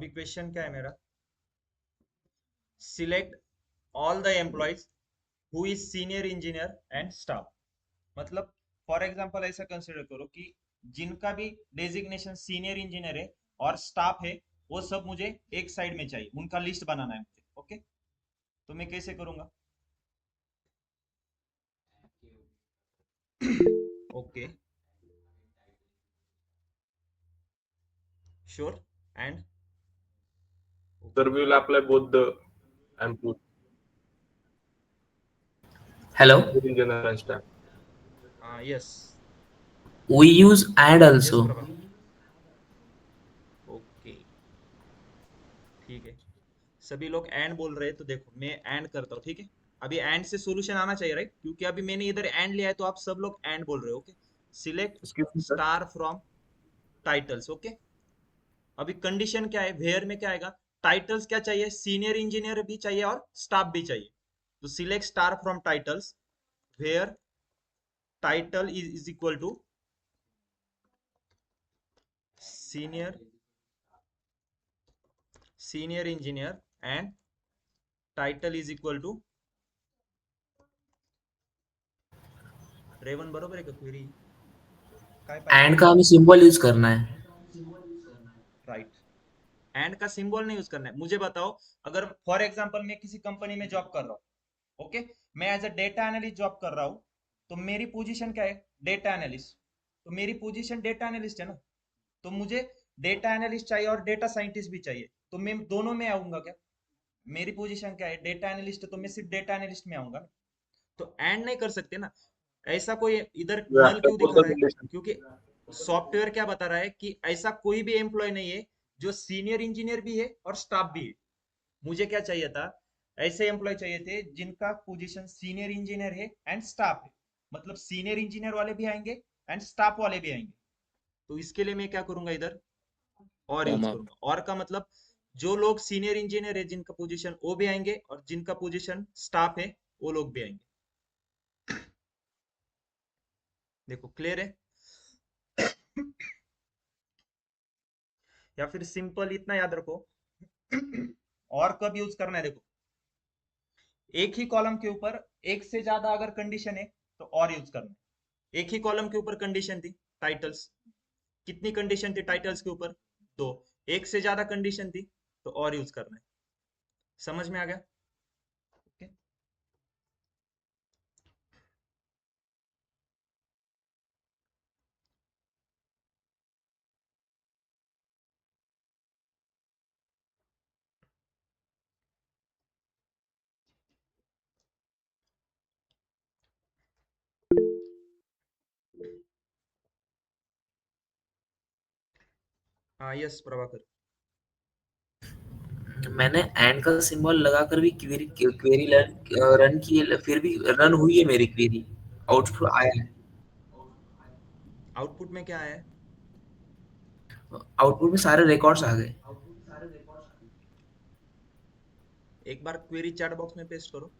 S1: अभी क्वेश्चन क्या है मेरा, select all the employees who is senior engineer and staff. मतलब फॉर एग्जांपल ऐसा कंसिडर करो कि जिनका भी डेजिग्नेशन सीनियर इंजीनियर है और स्टाफ है, वो सब मुझे एक साइड में चाहिए, उनका लिस्ट बनाना है मुझे। ओके, तो मैं कैसे करूंगा? Okay, sure, and
S5: Sir, we will apply both the amplitude
S4: Hello,
S5: in general and staff.
S1: Yes,
S4: we use and
S1: yes
S4: also.
S1: Prabha, okay, ठीक है। सभी लोग एंड बोल रहे हैं, तो देखो मैं एंड करता हूँ, ठीक है। अभी एंड से सॉल्यूशन आना चाहिए, राइट? क्योंकि अभी मैंने इधर एंड लिया है, तो आप सब लोग एंड बोल रहे हो। Okay, select
S2: Excuse me, sir.
S1: Star from titles. Okay, अभी कंडीशन क्या है, वेयर में क्या आएगा, टाइटल्स क्या चाहिए, सीनियर इंजीनियर भी चाहिए और स्टाफ भी चाहिए। तो select star from titles where title is equal to senior senior engineer and title is equal to रेवन, बरोबर है का क्वेरी? काय
S4: And
S1: पाहिजे?
S4: का हमें सिंबल यूज करना है.
S1: राइट, एंड का सिंबल नहीं यूज करना है। मुझे बताओ, अगर फॉर एग्जांपल मैं किसी कंपनी में जॉब कर रहा हूँ, ओके, मैं as a data analyst job कर रहा हूँ, तो मेरी पोजीशन क्या है, डेटा एनालिस्ट। तो मेरी पोजीशन डेटा एनालिस्ट है ना, तो मुझे डेटा एनालिस्ट चाहिए और डेटा साइंटिस्ट भी चाहिए, तो मैं दोनों में आऊंगा क्या? मेरी पोजीशन क्या है, डेटा एनालिस्ट, तो मैं सिर्फ डेटा एनालिस्ट में आऊंगा ना। तो एंड नहीं कर सकते ना, ऐसा कोई इधर
S5: We
S1: नल
S5: apply
S1: क्यों
S5: both
S1: दिखा
S5: the
S1: रहा है?
S5: conditions.
S1: क्योंकि सॉफ्टवेयर क्या बता रहा है कि ऐसा कोई भी एम्प्लॉय नहीं है जो सीनियर इंजीनियर भी है और स्टाफ भी है। मुझे क्या चाहिए था, ऐसे एम्प्लॉय चाहिए थे जिनका पोजीशन सीनियर इंजीनियर है एंड स्टाफ है। मतलब सीनियर इंजीनियर वाले भी आएंगे एंड स्टाफ वाले भी आएंगे। तो इसके लिए मैं क्या करूंगा, इधर और यूज
S2: Comma.
S1: करूंगा। और का मतलब जो लोग सीनियर इंजीनियर है जिनका पोजीशन, वो भी आएंगे, और जिनका पोजीशन स्टाफ है वो लोग भी आएंगे। देखो क्लियर है? या फिर सिंपल इतना याद रखो, और कब यूज करना है, देखो एक ही कॉलम के ऊपर एक से ज्यादा अगर कंडीशन है तो और यूज करना है। एक ही कॉलम के ऊपर कंडीशन थी टाइटल्स, कितनी कंडीशन थी टाइटल्स के ऊपर? दो। एक से ज्यादा कंडीशन थी तो और यूज करना है। समझ में आ गया? ओके, हाँ यस प्रभाकर।
S4: मैंने एंड का सिंबल लगाकर भी क्वेरी क्वेरी रन की है, फिर भी रन हुई है मेरी क्वेरी. आउटपुट आया है.
S1: आउटपुट में क्या है?
S4: आउटपुट में सारे रिकॉर्ड्स आ गए.
S1: एक बार क्वेरी चैट बॉक्स में पेस्ट करो।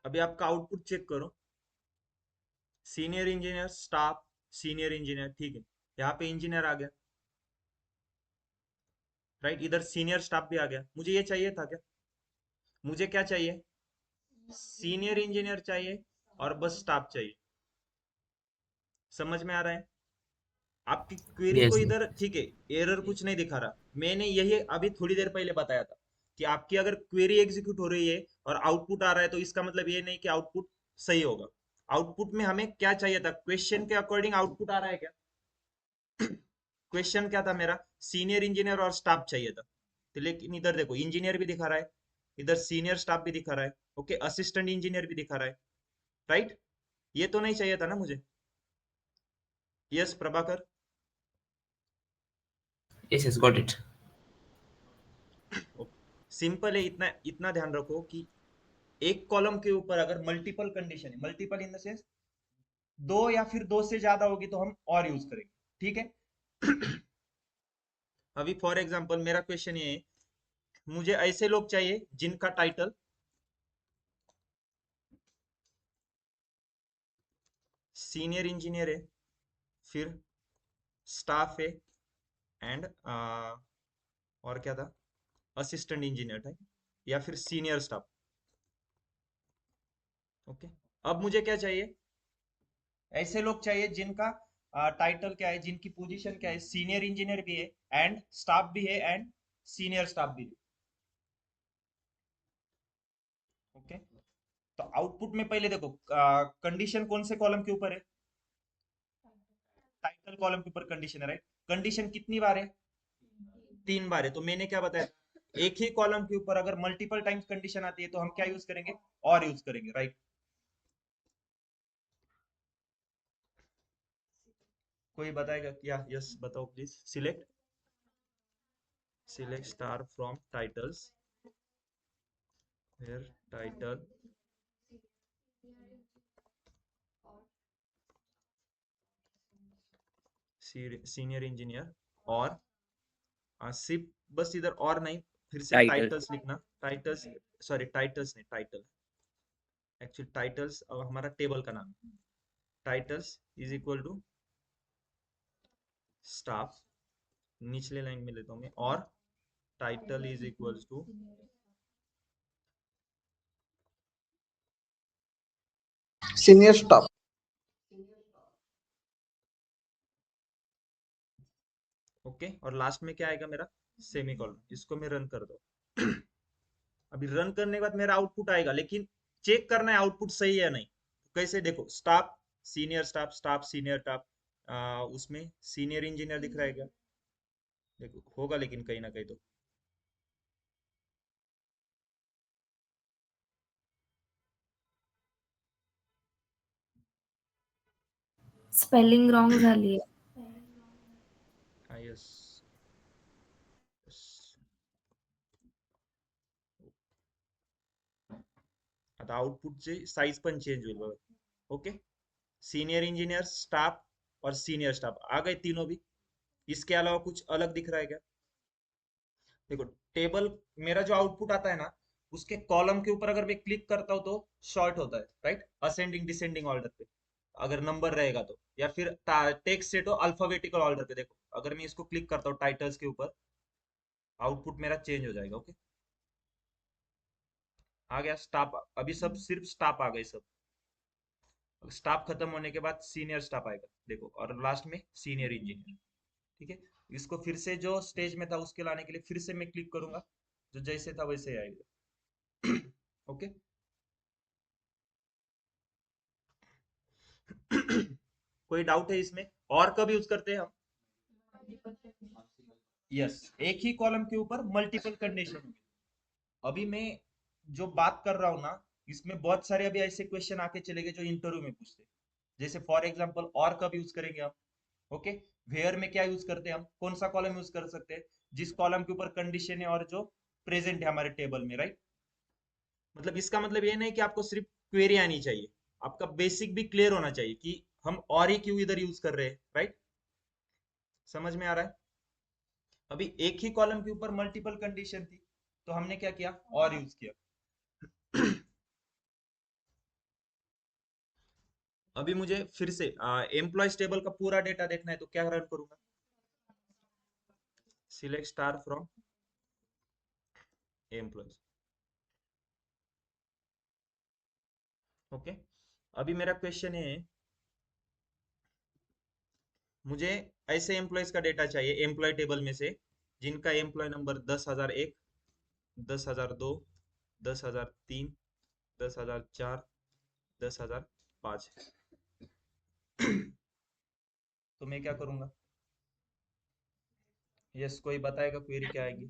S1: अभी आपका आउटपुट चेक करो, senior engineer staff, senior engineer, ठीक है। यहाँ पे इंजीनियर आ गया, राइट? इधर सीनियर स्टाफ भी आ गया। मुझे ये चाहिए था क्या? मुझे क्या चाहिए, सीनियर इंजीनियर चाहिए और बस स्टाफ चाहिए। समझ में आ रहा है? आपकी क्वेरी को
S4: यस.
S1: इधर, ठीक है, एरर कुछ नहीं दिखा रहा। मैंने यही अभी थोड़ी देर पहले बताया था कि आपकी अगर क्वेरी एग्जीक्यूट हो रही है और आउटपुट आ रहा है, तो इसका मतलब ये नहीं कि आउटपुट सही होगा। आउटपुट में हमें क्या चाहिए था, क्वेश्चन के अकॉर्डिंग आउटपुट आ रहा है क्या? क्वेश्चन क्या था मेरा, सीनियर इंजीनियर और स्टाफ चाहिए था। तो लेकिन इधर देखो इंजीनियर भी दिखा रहा है, इधर सीनियर स्टाफ भी दिखा रहा है, ओके, असिस्टेंट इंजीनियर भी दिखा रहा है, राइट? ये तो नहीं चाहिए था ना मुझे। Yes Prabhakar.
S4: Yes, yes, got it.
S1: Simple है, इतना इतना ध्यान रखो कि एक कॉलम के ऊपर अगर मल्टीपल कंडीशन है, मल्टीपल इन द सेंस दो या फिर दो से ज्यादा होगी तो हम और यूज करेंगे, ठीक है? अभी फॉर एग्जांपल मेरा क्वेश्चन ये है, मुझे ऐसे लोग चाहिए जिनका टाइटल सीनियर इंजीनियर है, फिर स्टाफ है, एंड और क्या था, असिस्टेंट इंजीनियर था, या फिर सीनियर स्टाफ। ओके, अब मुझे क्या चाहिए, ऐसे लोग चाहिए जिनका टाइटल क्या है, जिनकी पोजीशन क्या है, सीनियर इंजीनियर भी है एंड स्टाफ भी है एंड सीनियर स्टाफ भी है। ओके, तो आउटपुट में पहले देखो कंडीशन कौन से कॉलम के ऊपर है, टाइटल कॉलम के ऊपर कंडीशन है, राइट? कंडीशन कितनी बार है, 3 बार है। तो मैंने क्या बताया, एक ही कॉलम के ऊपर अगर मल्टीपल टाइम्स कंडीशन आती है तो हम क्या यूज करेंगे, और यूज करेंगे, राइट? कोई बताएगा क्या? यस बताओ please. Select star from titles, where title senior engineer, और सिर्फ बस इधर और नहीं, फिर से
S2: टाइटल।
S1: टाइटल्स लिखना, टाइटल्स, सॉरी टाइटल्स नहीं, टाइटल एक्चुअली, टाइटल्स हमारा टेबल का नाम है। Titles is equal to staff, निचले लाइन में लेता हूँ मैं, और title is equal to
S3: Senior staff.
S1: Okay, और लास्ट में क्या आएगा मेरा, सेमीकोलन। इसको मैं रन कर दो। अभी रन करने के बाद मेरा आउटपुट आएगा, लेकिन चेक करना है आउटपुट सही है या नहीं। कैसे देखो, staff senior staff, staff senior staff, उसमें सीनियर इंजीनियर दिख रहा है क्या? देखो होगा लेकिन कहीं ना कहीं तो।
S6: स्पेलिंग रॉंग झाली आहे.
S1: यस, आता आउटपुटचे साईज पण चेंज होईल बघा. ओके, सीनियर इंजीनियर, स्टाफ और सीनियर स्टाफ आ गए तीनों भी। इसके अलावा कुछ अलग दिख रहा है क्या? देखो टेबल, मेरा जो आउटपुट आता है ना, उसके कॉलम के ऊपर अगर मैं क्लिक करता हूँ तो शॉर्ट होता है, राइट? असेंडिंग डिसेंडिंग ऑर्डर पे अगर नंबर रहेगा तो, या फिर टेक्स्ट सेट हो अल्फाबेटिकल ऑर्डर पे। देखो अगर मैं इसको क्लिक करता हूँ टाइटल्स के ऊपर, आउटपुट मेरा चेंज हो जाएगा। ओके, आ गया स्टाफ, अभी सब सिर्फ स्टाफ आ गए सब। स्टाफ खत्म होने के बाद सीनियर स्टाफ आएगा, देखो, और लास्ट में सीनियर इंजीनियर। ठीक है, इसको फिर से जो स्टेज में था उसके लाने के लिए फिर से मैं क्लिक करूंगा, जो जैसे था वैसे आएगा। ओके, कोई डाउट है इसमें? और कब यूज करते हैं हम? यस, एक ही कॉलम के ऊपर मल्टीपल कंडीशन। अभी मैं जो बात कर रहा हूँ ना, इसमें बहुत सारे अभी ऐसे क्वेश्चन आके चले गए जो इंटरव्यू में पूछते हैं। जैसे फॉर एग्जांपल और कब यूज करेंगे हम? ओके, वेयर में क्या यूज करते हैं हम, कौन सा कॉलम यूज कर सकते हैं? जिस कॉलम के ऊपर कंडीशन है और जो प्रेजेंट है हमारे टेबल में, राइट? मतलब इसका मतलब ये नहीं कि आपको सिर्फ क्वेरी आनी चाहिए, आपका बेसिक भी क्लियर होना चाहिए कि हम और ही क्यों इधर यूज कर रहे हैं, राइट? समझ में आ रहा है? अभी एक ही कॉलम के ऊपर मल्टीपल कंडीशन थी तो हमने क्या किया, और यूज किया। अभी मुझे फिर से एम्प्लॉयज टेबल का पूरा डेटा देखना है तो क्या रन करूंगा, select star from employees. Okay, अभी मेरा क्वेश्चन है, मुझे ऐसे एम्प्लॉयज का डेटा चाहिए एम्प्लॉय टेबल में से जिनका एम्प्लॉय नंबर 10,001, 10,002, 10,003, 10,004, 10,005 है। तो मैं क्या करूंगा? यस, कोई बताएगा क्वेरी क्या आएगी?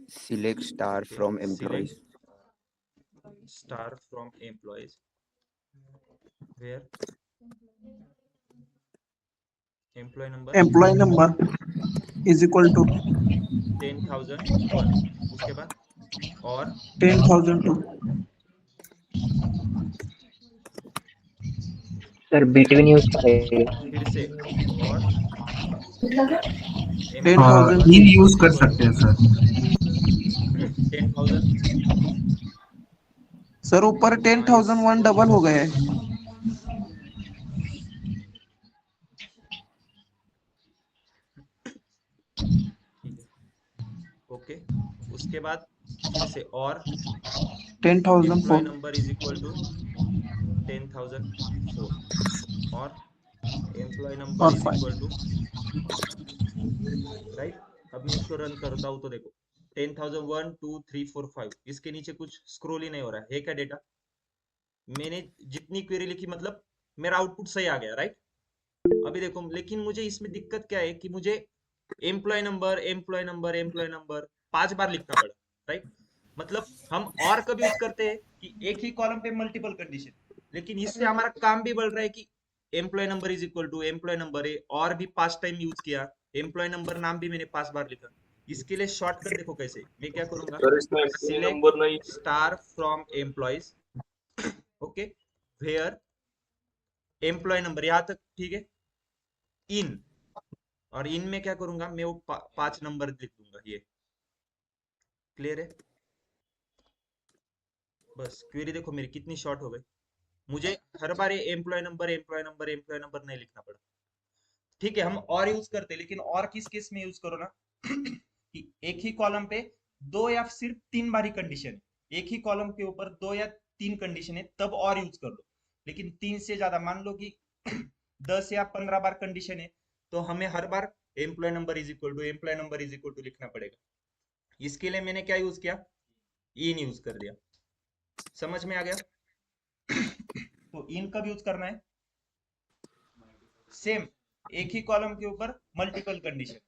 S2: Select star
S1: Okay,
S2: from employees.
S1: select star from employees. Where employee number
S3: Employee number is equal to
S1: 10,001, उसके बाद और
S3: 10,002.
S7: सर बिटवीन यूज करेगा।
S1: फिर से और
S3: हाँ,
S1: employee number
S3: in
S1: is
S3: use कर
S1: equal
S3: सकते हैं सर।
S1: to 10,000
S3: सर ऊपर 10,001 डबल हो गए हैं।
S1: ठीक है, ओके। उसके बाद फिर से और
S3: 10,004.
S1: Employee number is equal to 10,004 और एम्प्लॉय नंबर
S3: और
S1: इज
S3: 5.
S1: Equal to, right. अब मैं इसको रन करता हूँ तो देखो 10,001 2 3 4 5, इसके नीचे कुछ स्क्रॉल ही नहीं हो रहा है क्या डेटा? मैंने जितनी क्वेरी लिखी मतलब मेरा आउटपुट सही आ गया, राइट। अभी देखो, लेकिन मुझे इसमें दिक्कत क्या है कि मुझे employee number employee number employee number 5 बार लिखना पड़ा, राइट। मतलब हम और कभी यूज करते हैं कि एक ही कॉलम पे मल्टीपल कंडीशन, लेकिन इससे हमारा काम भी बढ़ रहा है कि employee number is equal to employee number है, और भी 5 टाइम यूज किया, एम्प्लॉय नंबर नाम भी मैंने 5 बार लिखा। इसके लिए शॉर्टकट देखो कैसे, मैं क्या करूंगा,
S5: सर इसमें एम्प्लॉय
S1: सिलेक्ट
S5: नंबर नहीं है।
S1: Star from employees, okay, where employee number, यहां तक ठीक है। इन, और इन में क्या करूंगा मैं, वो 5 नंबर लिख दूंगा। ये क्लियर है? बस क्वेरी देखो मेरी कितनी शॉर्ट हो गई, मुझे हर बार ये employee number employee number employee number नहीं लिखना पड़ा। ठीक है, हम और यूज करते, लेकिन और किस केस में यूज करो ना कि एक ही कॉलम पे 2 या सिर्फ 3 बार ही कंडीशन है, एक ही कॉलम के ऊपर 2 या 3 कंडीशन है तब और यूज कर लो। लेकिन 3 से ज्यादा, मान लो कि 10 या 15 बार कंडीशन है, तो हमें हर बार employee number is equal to employee number is equal to लिखना पड़ेगा। इसके लिए मैंने क्या यूज किया, इन यूज कर दिया। समझ में आ गया? तो इन कब यूज करना है, सेम एक ही कॉलम के ऊपर multiple condition.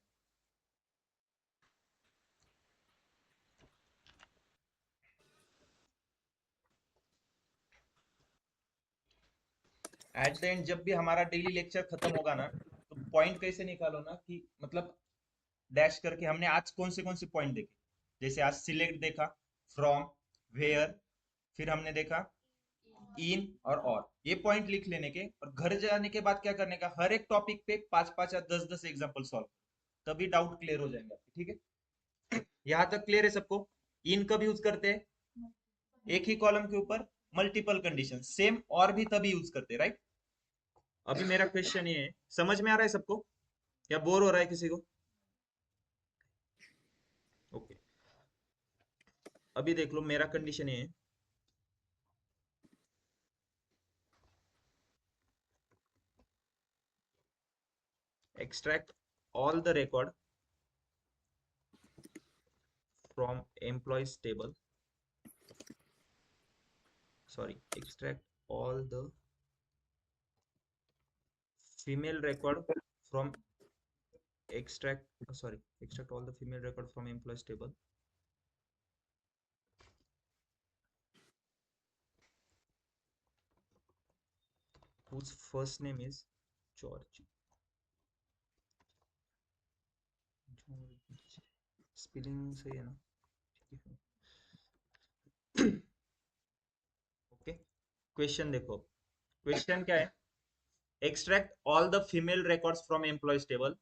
S1: At the end जब भी हमारा डेली लेक्चर खत्म होगा ना, तो पॉइंट कैसे निकालो ना कि मतलब डैश करके हमने आज कौन से पॉइंट देखे। जैसे आज सिलेक्ट देखा, फ्रॉम, वेयर, फिर हमने देखा इन और ये पॉइंट लिख लेने के, और घर जाने के बाद क्या करने का, हर एक टॉपिक पे 5 5 या 10 10 एग्जांपल सॉल्व, तभी डाउट क्लियर हो जाएंगे आपके। ठीक है, यहाँ तक क्लियर है सबको? इन कब यूज करते हैं, एक ही कॉलम के ऊपर मल्टीपल कंडीशन, सेम और भी तभी यूज करते, राइट। अभी मेरा क्वेश्चन ये है, समझ में आ रहा है सबको या बोर हो रहा है किसी को? ओके, अभी देख लो मेरा कंडीशन ये है, extract all the record from employees table, sorry, extract all the female record from extract extract all the female record from employees table, whose first name is George, spelling सही है ना? Okay, question देखो, question क्या है, extract all the female records from employees table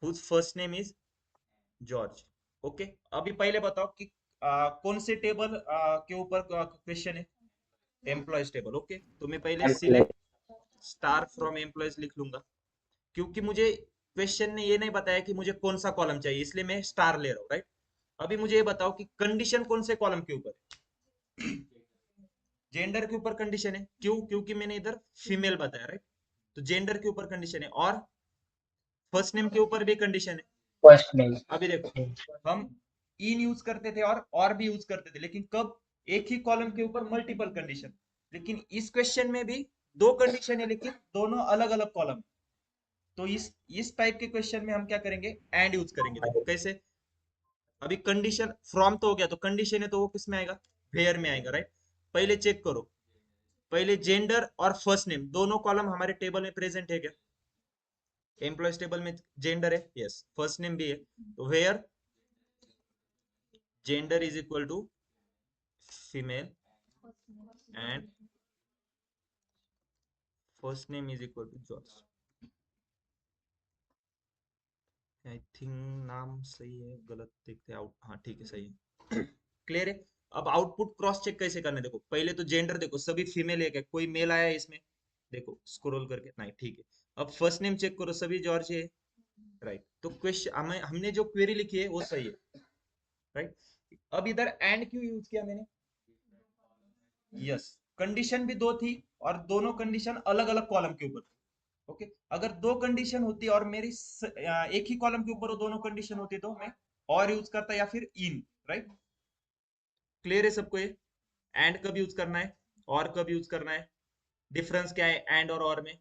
S1: whose first name is George. Okay, अभी पहले बताओ कि कौन से टेबल के ऊपर क्वेश्चन है, एम्प्लॉयज टेबल। ओके, तो मैं पहले सिलेक्ट स्टार फ्रॉम एम्प्लॉयज लिख लूंगा, क्योंकि मुझे क्वेश्चन ने ये नहीं बताया कि मुझे कौन सा कॉलम चाहिए, इसलिए मैं स्टार ले रहा हूँ, राइट। अभी मुझे ये बताओ कि कंडीशन कौन से कॉलम के ऊपर है, जेंडर के ऊपर कंडीशन है, क्यों, क्योंकि मैंने इधर फीमेल बताया, राइट। तो जेंडर के ऊपर कंडीशन है, और फर्स्ट नेम के ऊपर भी कंडीशन है।
S7: First name.
S1: अभी देखो, हम इन यूज करते थे और भी यूज करते थे, लेकिन कब, एक ही कॉलम के ऊपर मल्टीपल कंडीशन। लेकिन इस क्वेश्चन में भी 2 कंडीशन है, लेकिन दोनों अलग अलग कॉलम। तो इस टाइप के क्वेश्चन में हम क्या करेंगे, एंड यूज करेंगे। देखो कैसे, अभी कंडीशन फ्रॉम तो हो गया, तो कंडीशन है तो वो किस में आएगा, वेयर में आएगा, राइट। पहले चेक करो, पहले जेंडर और फर्स्ट नेम दोनों कॉलम हमारे टेबल में प्रेजेंट है क्या, एम्प्लॉयज टेबल में जेंडर है, यस, फर्स्ट नेम भी है, तो where gender is equal to female and first name is equal to George. I think नाम सही है, गलत देखते आउट, हाँ ठीक है सही है। क्लियर है। अब आउटपुट क्रॉस चेक कैसे करना है, देखो पहले तो जेंडर देखो सभी फीमेल है क्या, कोई मेल आया है इसमें, देखो स्क्रॉल करके नहीं, ठीक है। अब फर्स्ट नेम चेक करो, सभी जॉर्ज है, राइट। तो क्वेश्चन हमने जो क्वेरी लिखी है वो सही है, राइट। अब इधर एंड क्यों यूज किया मैंने, यस, कंडीशन भी दो थी और दोनों कंडीशन अलग अलग कॉलम के ऊपर थी, ओके। अगर दो कंडीशन होती और मेरी एक ही कॉलम के ऊपर वो दोनों कंडीशन होती तो मैं और यूज करता या फिर इन, राइट। क्लियर है सबको ये, एंड कब यूज करना है और कब यूज करना है, डिफरेंस क्या है एंड और में।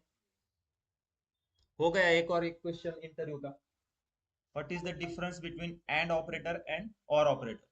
S1: हो गया एक और एक क्वेश्चन इंटरव्यू का, what is the difference between and operator and और ऑपरेटर।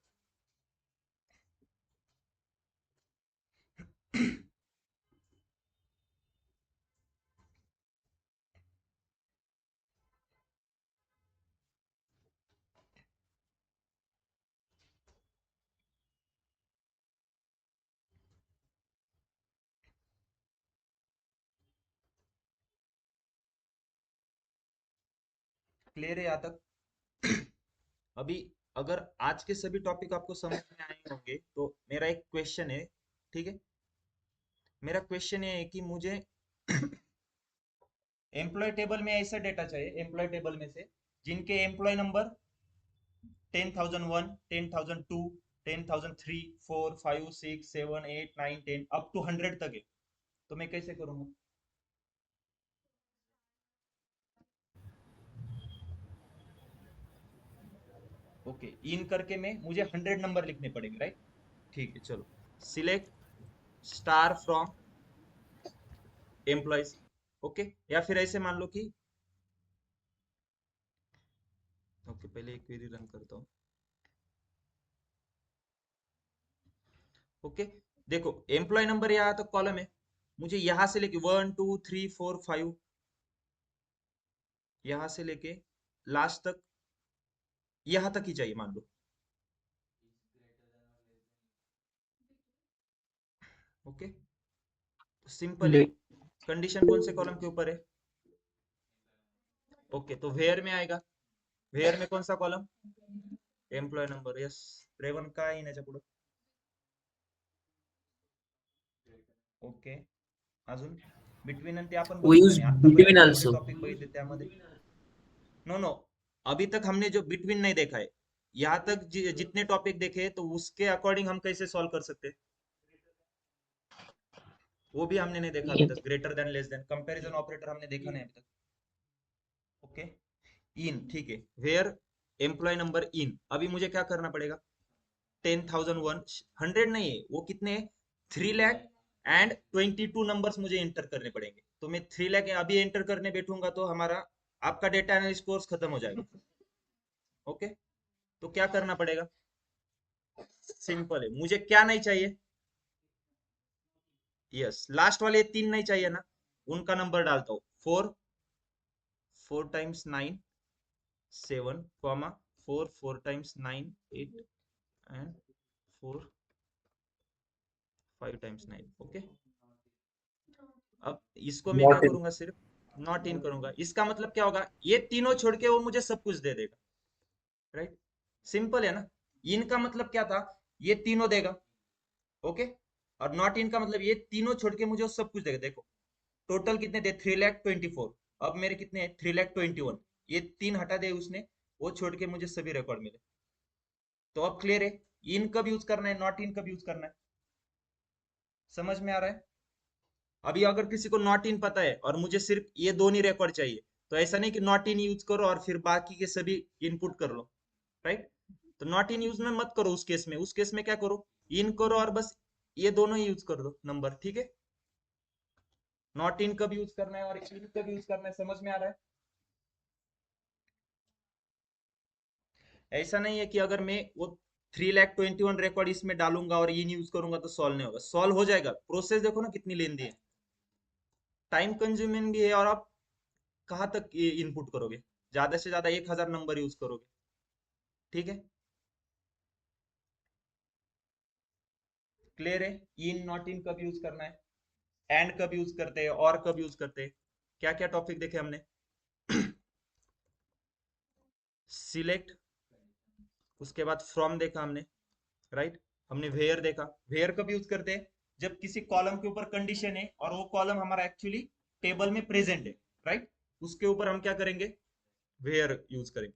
S1: क्लियर है यहाँ तक। अभी अगर आज के सभी टॉपिक आपको समझ में आए होंगे तो मेरा एक क्वेश्चन है, ठीक है। मेरा क्वेश्चन ये है कि मुझे एम्प्लॉय टेबल में ऐसा डेटा चाहिए, एम्प्लॉय टेबल में से जिनके एम्प्लॉय नंबर 10,001, 10,002, 10,003, 4, 5, 6, 7, 8, 9, 10 अप टू 100 तक है, तो मैं कैसे करूंगा। ओके, इन करके मैं मुझे 100 नंबर लिखने पड़ेंगे, राइट। ठीक है, चलो select star from employees, okay. या फिर ऐसे मान लो कि ओके, पहले एक क्वेरी रन करता हूँ, ओके। देखो एम्प्लॉय नंबर यहाँ तक कॉलम है, मुझे यहां से लेके 1 2 3 4 5 यहां से लेके लास्ट तक यहां तक ही चाहिए मान लो, ओके। तो सिंपल है, कंडीशन कौन से कॉलम के ऊपर है, ओके। तो वेयर में आएगा, वेयर में कौन सा कॉलम, एम्प्लॉय नंबर, यस। रेवन काय येण्याच्या पुढे, ओके। अजून बिटवीन आणि ते आपण
S4: We
S1: बघितलं
S4: use
S1: नाही
S4: between
S1: आतापर्यंत जेवढे
S4: also.
S1: टॉपिक बघितले त्यामध्ये, नो नो, अभी तक हमने जो बिटवीन नहीं देखा है, यहाँ तक जितने टॉपिक देखे तो उसके अकॉर्डिंग हम कैसे सॉल्व कर सकते हैं, वो भी हमने नहीं देखा अभी तक। Greater than less than comparison operator हमने देखा नहीं अभी तक, ओके। इन, ठीक है, वेयर एम्प्लॉय नंबर इन, अभी मुझे क्या करना पड़ेगा, 10,001, 100 नहीं है वो, कितने 3,22 नंबर्स मुझे एंटर करने पड़ेंगे, तो मैं 3 लाख अभी एंटर करने बैठूंगा तो हमारा आपका डेटा एनालिसिस कोर्स खत्म हो जाएगा, ओके। तो क्या करना पड़ेगा, सिंपल है, मुझे क्या नहीं चाहिए, यस, लास्ट वाले 3 नहीं चाहिए ना, उनका नंबर डालता हूँ, 4 times 9 7, comma 4 times 9 8 and 4 5 times 9, okay. अब इसको मैं क्या
S7: Not in.
S1: करूंगा, सिर्फ नॉट इन करूंगा, इसका मतलब क्या होगा, ये तीनों छोड़ के वो मुझे सब कुछ दे देगा, राइट। सिंपल है ना, इन का मतलब क्या था, ये तीनों देगा, ओके। और नॉट इन का मतलब ये तीनों छोड़ के मुझे वो सब कुछ देगा। देखो टोटल कितने थे, 3,24,000, अब मेरे कितने 3,21,000, ये 3 हटा दे उसने, वो छोड़ के मुझे सभी रिकॉर्ड मिले। तो अब क्लियर है, इन कब यूज करना है, नॉट इन कब यूज करना है, समझ में आ रहा है। अभी अगर किसी को नॉट इन पता है और मुझे सिर्फ ये दोनों ही रिकॉर्ड चाहिए, तो ऐसा नहीं कि नॉट इन यूज करो और फिर बाकी के सभी इनपुट कर लो, राइट। तो नॉट इन यूज में मत करो उस केस में, उस केस में क्या करो, इन करो और बस ये दोनों ही यूज कर दो नंबर, ठीक है। नॉट इन कब यूज करना है और इन कब यूज करना है, समझ में आ रहा है। ऐसा नहीं है कि अगर मैं वो 3,21,000 रिकॉर्ड इसमें डालूंगा और इन यूज करूंगा तो सॉल्व नहीं होगा, सॉल्व हो जाएगा। प्रोसेस देखो ना कितनी लेंदी है, टाइम कंज्यूमिंग भी है, और आप कहाँ तक ये इनपुट करोगे, ज्यादा से ज्यादा 1,000 नंबर यूज करोगे। ठीक है, क्लियर है। इन नॉट इन कब यूज करना है, एंड कब यूज करते हैं, और कब यूज करते हैं, क्या क्या टॉपिक देखे हमने। सिलेक्ट, उसके बाद फ्रॉम देखा हमने, राइट। हमने वेयर देखा, वेयर कब यूज करते हैं, जब किसी कॉलम के ऊपर कंडीशन है और वो कॉलम हमारा एक्चुअली टेबल में प्रेजेंट है, राइट, उसके ऊपर हम क्या करेंगे, वेयर यूज करेंगे।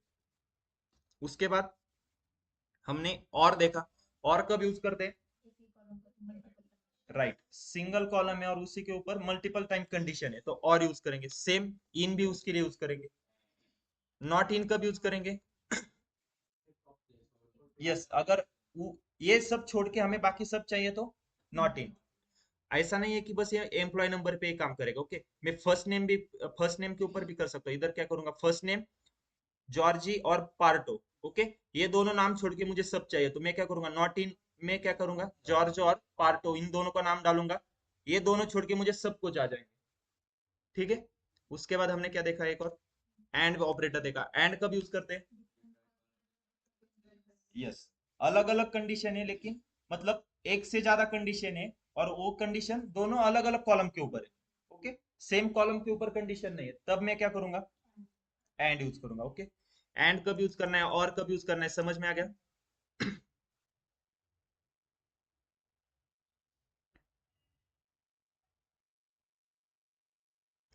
S1: उसके बाद हमने और देखा, और कब यूज करते हैं, राइट, सिंगल कॉलम है और उसी के ऊपर मल्टीपल टाइम कंडीशन है तो और यूज करेंगे। सेम इन भी उसके लिए यूज करेंगे। नॉट इन कब यूज करेंगे, यस, अगर ये सब छोड़ के हमें बाकी सब चाहिए तो नॉट इन। ऐसा नहीं है कि बस ये एम्प्लॉय नंबर पे ही काम करेगा। ओके, मैं फर्स्ट नेम भी, फर्स्ट नेम के ऊपर भी कर सकता हूँ। इधर क्या करूंगा, फर्स्ट नेम जॉर्जी और पार्टो, ओके, ये दोनों नाम छोड़ के मुझे सब चाहिए तो मैं क्या करूंगा, नॉट इन में क्या करूंगा, जॉर्ज और पार्टो इन दोनों का नाम डालूंगा, ये दोनों छोड़ के मुझे सब कुछ आ जाएंगे। ठीक है, उसके बाद हमने क्या देखा, एक और एंड ऑपरेटर देखा। एंड कब यूज करते हैं, यस, अलग अलग कंडीशन है लेकिन मतलब एक से ज्यादा कंडीशन है और वो कंडीशन दोनों अलग अलग कॉलम के ऊपर है। ओके, सेम कॉलम के ऊपर कंडीशन नहीं है, तब मैं क्या करूंगा, एंड यूज करूंगा। ओके, एंड कब यूज करना है और कब यूज करना है, समझ में आ गया।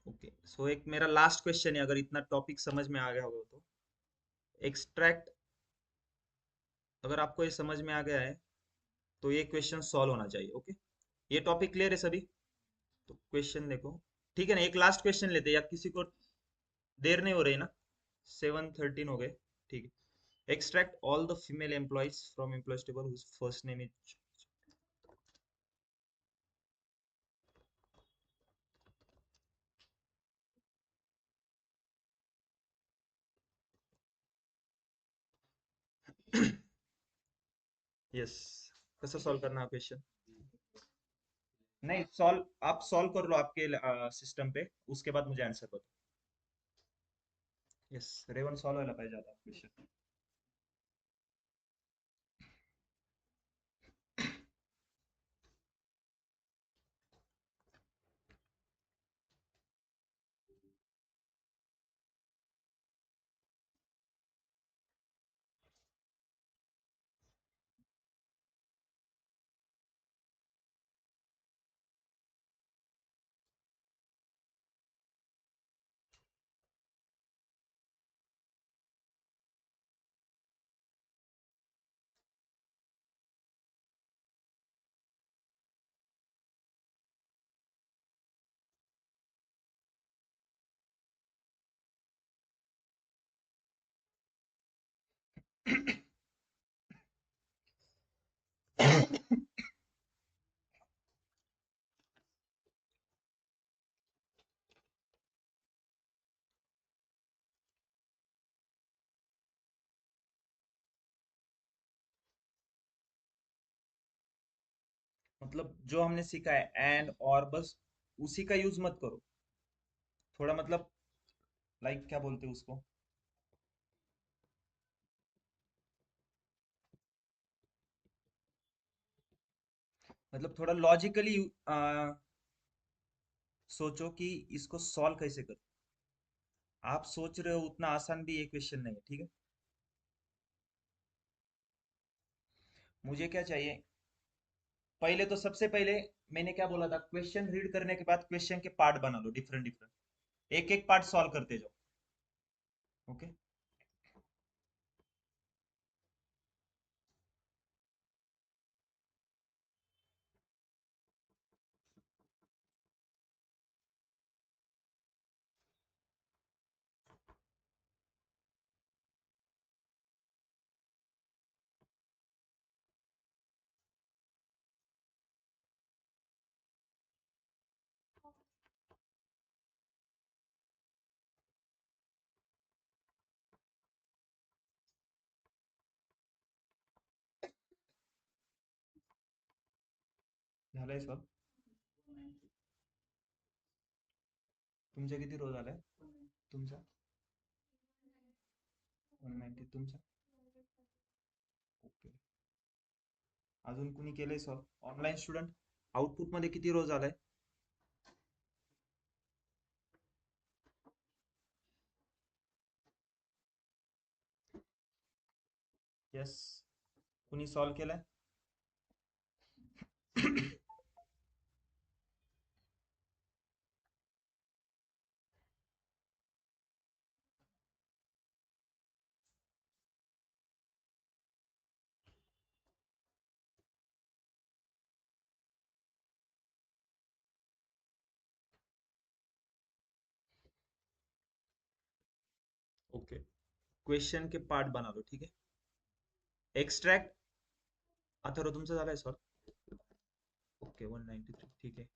S1: ओके, सो एक मेरा लास्ट क्वेश्चन है, अगर इतना टॉपिक समझ में आ गया होगा तो। एक्सट्रैक्ट, अगर आपको ये समझ में आ गया है तो ये क्वेश्चन सॉल्व होना चाहिए। ओके, ये टॉपिक क्लियर है सभी, तो क्वेश्चन देखो। ठीक है ना, एक लास्ट क्वेश्चन लेते हैं, या किसी को देर नहीं हो रही ना, 7:13 हो गए। ठीक है, extract all the female employees from employees table whose first name is, yes. कैसे सॉल्व करना है क्वेश्चन, नहीं सॉल्व, आप सॉल्व कर लो आपके सिस्टम पे, उसके बाद मुझे आंसर बताओ। यस, रेवन सॉल्व व्हायला पाहिजे आता क्वेश्चन। मतलब जो हमने सीखा है एंड और, बस उसी का यूज मत करो। थोड़ा मतलब लाइक क्या बोलते हैं उसको, मतलब थोड़ा लॉजिकली सोचो कि इसको सॉल्व कैसे करो। आप सोच रहे हो उतना आसान भी ये क्वेश्चन नहीं है। ठीक है, मुझे क्या चाहिए, पहले तो सबसे पहले मैंने क्या बोला था, क्वेश्चन रीड करने के बाद क्वेश्चन के पार्ट बना लो, डिफरेंट डिफरेंट, एक एक पार्ट सॉल्व करते जाओ। ओके, झालंय सॉल्व? तुमच्या किती रो झालाय? तुमचा 190, तुमचा ओके. अजून कुणी केलंय सॉल्व ऑनलाईन स्टुडंट? आउटपुट मध्ये किती रो झालाय? यस, कुणी सॉल्व केलाय? ओके, क्वेश्चन के पार्ट बना लो, ठीक है. एक्सट्रैक्ट अथर्व तुमचा झालाय सॉल्व? ओके 193, ठीक है.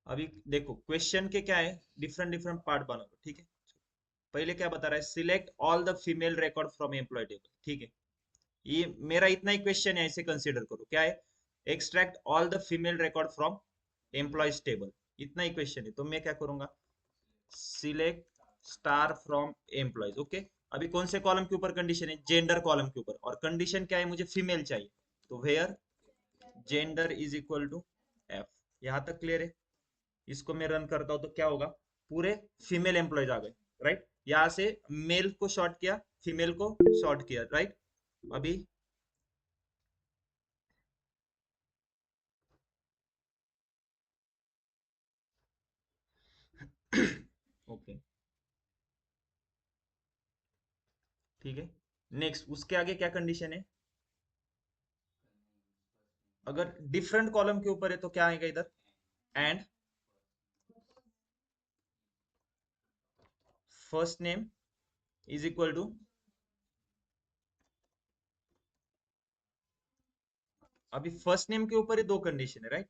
S1: अभी देखो क्वेश्चन के क्या है, डिफरेंट डिफरेंट पार्ट बना लो, ठीक है. पहले क्या बता रहा है, select all the female record from employ table, ठीक है. ये मेरा इतना ही क्वेश्चन है, ऐसे कंसीडर करो. क्या है? Extract all the female record from employees table, इतना ही क्वेश्चन है. तो मैं क्या करूंगा, select star from employees. Okay, अभी कौन से कॉलम के ऊपर कंडीशन है? जेंडर कॉलम के ऊपर. और कंडीशन क्या है? मुझे फीमेल चाहिए. तो where gender is equal to F. यहां तक क्लियर है? इसको मैं रन करता हूं तो क्या होगा, पूरे फीमेल एम्प्लॉयज आ गए, राइट. यहां से मेल को शॉर्ट किया, फीमेल को शॉर्ट किया, राइट. अभी ओके, ठीक है. नेक्स्ट उसके आगे क्या कंडीशन है? अगर डिफरेंट कॉलम के ऊपर है तो क्या आएगा इधर? And first name is equal to, अभी फर्स्ट नेम के ऊपर ही दो कंडीशन है, राइट.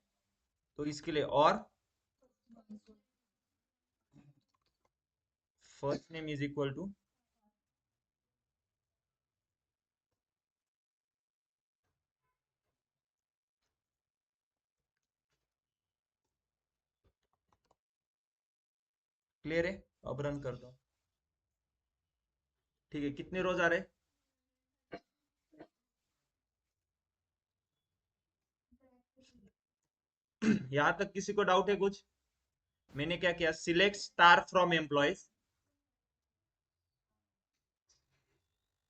S1: तो इसके लिए और first name is equal to clear है. अब रन कर दो, ठीक है. कितने रोज आ रहे? यहां तक किसी को डाउट है कुछ? मैंने क्या किया, select star from employees,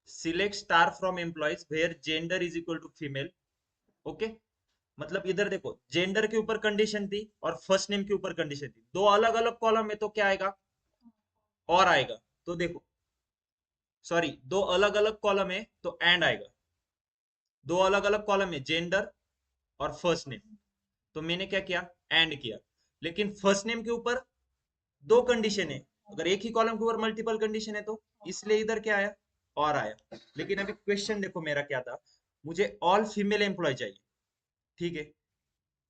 S1: select star from employees where gender is equal to female. Okay, मतलब इधर देखो, जेंडर के ऊपर कंडीशन थी और फर्स्ट नेम के ऊपर कंडीशन थी. दो अलग अलग कॉलम में तो क्या आएगा, और आएगा. तो देखो, सॉरी, दो अलग अलग कॉलम है तो एंड आएगा. दो अलग अलग कॉलम है, जेंडर और फर्स्ट नेम, तो मैंने क्या किया, एंड किया. लेकिन फर्स्ट नेम के ऊपर दो कंडीशन है, अगर एक ही कॉलम के ऊपर मल्टीपल कंडीशन है तो इसलिए इधर क्या आया, और आया. लेकिन अभी क्वेश्चन देखो मेरा क्या था, मुझे ऑल फीमेल एम्प्लॉय चाहिए, ठीक है.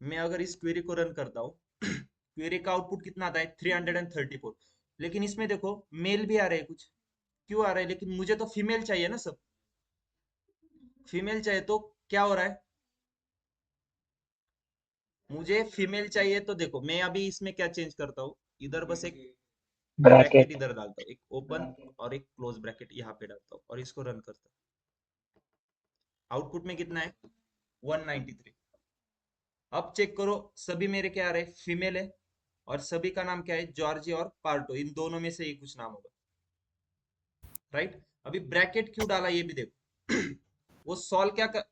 S1: मैं अगर इस क्वेरी को रन करता हूँ, क्वेरी का आउटपुट कितना आता है, 334. लेकिन इसमें देखो मेल भी आ रहे हैं कुछ. क्यों आ रहा है? लेकिन मुझे तो फीमेल चाहिए ना, सब फीमेल चाहिए. तो क्या हो रहा है, मुझे फीमेल चाहिए. तो देखो मैं अभी इसमें क्या चेंज करता हूँ, इधर बस एक ब्रैकेट
S7: ब्रैकेट
S1: इधर डालता हूँ, एक ओपन और एक क्लोज ब्रैकेट यहाँ पे डालता हूँ और इसको रन करता हूँ. आउटपुट में कितना है, 193. अब चेक करो, सभी मेरे क्या आ रहे, फीमेल है. और सभी का नाम क्या है, जॉर्जी और पार्टो, इन दोनों में से ही कुछ नाम होगा, राइट. अभी ब्रैकेट क्यों डाला ये भी देखो. वो सॉल्व क्या कर,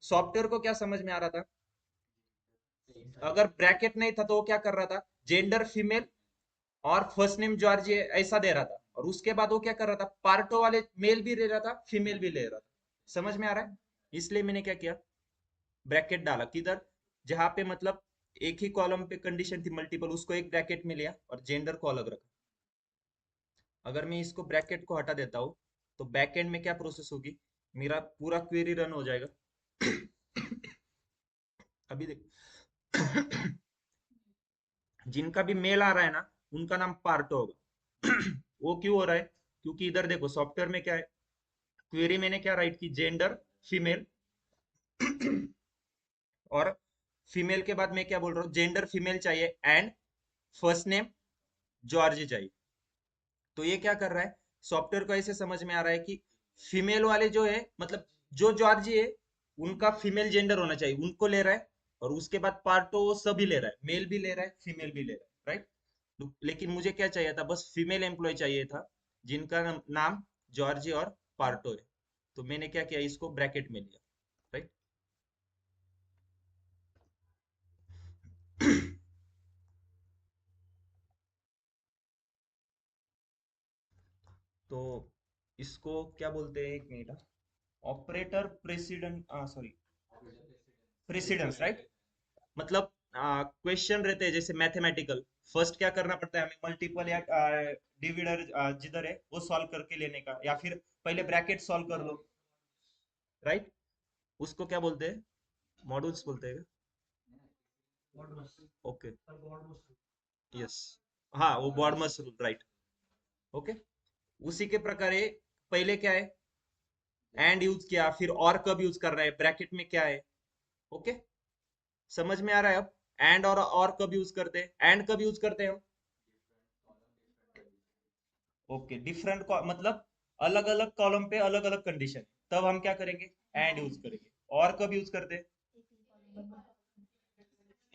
S1: सॉफ्टवेयर को क्या समझ में आ रहा था, अगर ब्रैकेट नहीं था तो वो क्या कर रहा था, जेंडर फीमेल और फर्स्ट नेम जॉर्ज ऐसा दे रहा था. और उसके बाद वो क्या कर रहा था, पार्टो वाले मेल भी ले रहा था, फीमेल भी ले रहा था. समझ में आ रहा है? इसलिए मैंने क्या किया, ब्रैकेट डाला. किधर, जहां पे मतलब एक ही कॉलम पे कंडीशन थी मल्टीपल, उसको एक ब्रैकेट में लिया और जेंडर को अलग रखा. अगर मैं इसको ब्रैकेट को हटा देता हूँ तो बैक एंड में क्या प्रोसेस होगी, मेरा पूरा क्वेरी रन हो जाएगा. अभी देख, जिनका भी मेल आ रहा है ना, उनका नाम पार्टो होगा. वो क्यों हो रहा है, क्योंकि इधर देखो सॉफ्टवेयर में क्या है, क्वेरी मैंने क्या राइट की, जेंडर फीमेल और फीमेल के बाद मैं क्या बोल रहा हूँ, जेंडर फीमेल चाहिए एंड फर्स्ट नेम जॉर्जी चाहिए। तो ये क्या कर रहा है, सॉफ्टवेयर को ऐसे समझ में आ रहा है कि फीमेल वाले जो है, मतलब जो जॉर्जी है उनका फीमेल जेंडर होना चाहिए, उनको ले रहा है। और उसके बाद पार्टो वो सभी ले रहा है, मेल भी ले रहा है फीमेल भी ले रहा है, राइट। लेकिन मुझे क्या चाहिए था, बस फीमेल एम्प्लॉय चाहिए था जिनका नाम जॉर्जी और पार्टो है। तो मैंने क्या किया, इसको ब्रैकेट में लिया, राइट। तो इसको क्या बोलते हैं, एक minute, operator president, sorry precedence, right. मतलब क्वेश्चन रहते हैं जैसे मैथमेटिकल, फर्स्ट क्या करना पड़ता है हमें, मल्टीपल या डिविडर जिधर है वो सॉल्व करके लेने का, या फिर पहले ब्रैकेट सॉल्व कर लो, राइट। उसको क्या बोलते हैं, मॉड्यूल्स बोलते हैं। ओके, यस, हाँ वो बॉडमस रूल, राइट। ओके, उसी के प्रकार ये पहले क्या है, एंड यूज किया, फिर और कब यूज कर रहा है, ब्रैकेट में क्या है। ओके, समझ में आ रहा है अब। एंड और कब यूज करते हैं, एंड कब यूज करते हैं हम, ओके, डिफरेंट मतलब अलग अलग कॉलम पे अलग अलग कंडीशन, तब हम क्या करेंगे, एंड यूज करेंगे। और कब यूज करते हैं,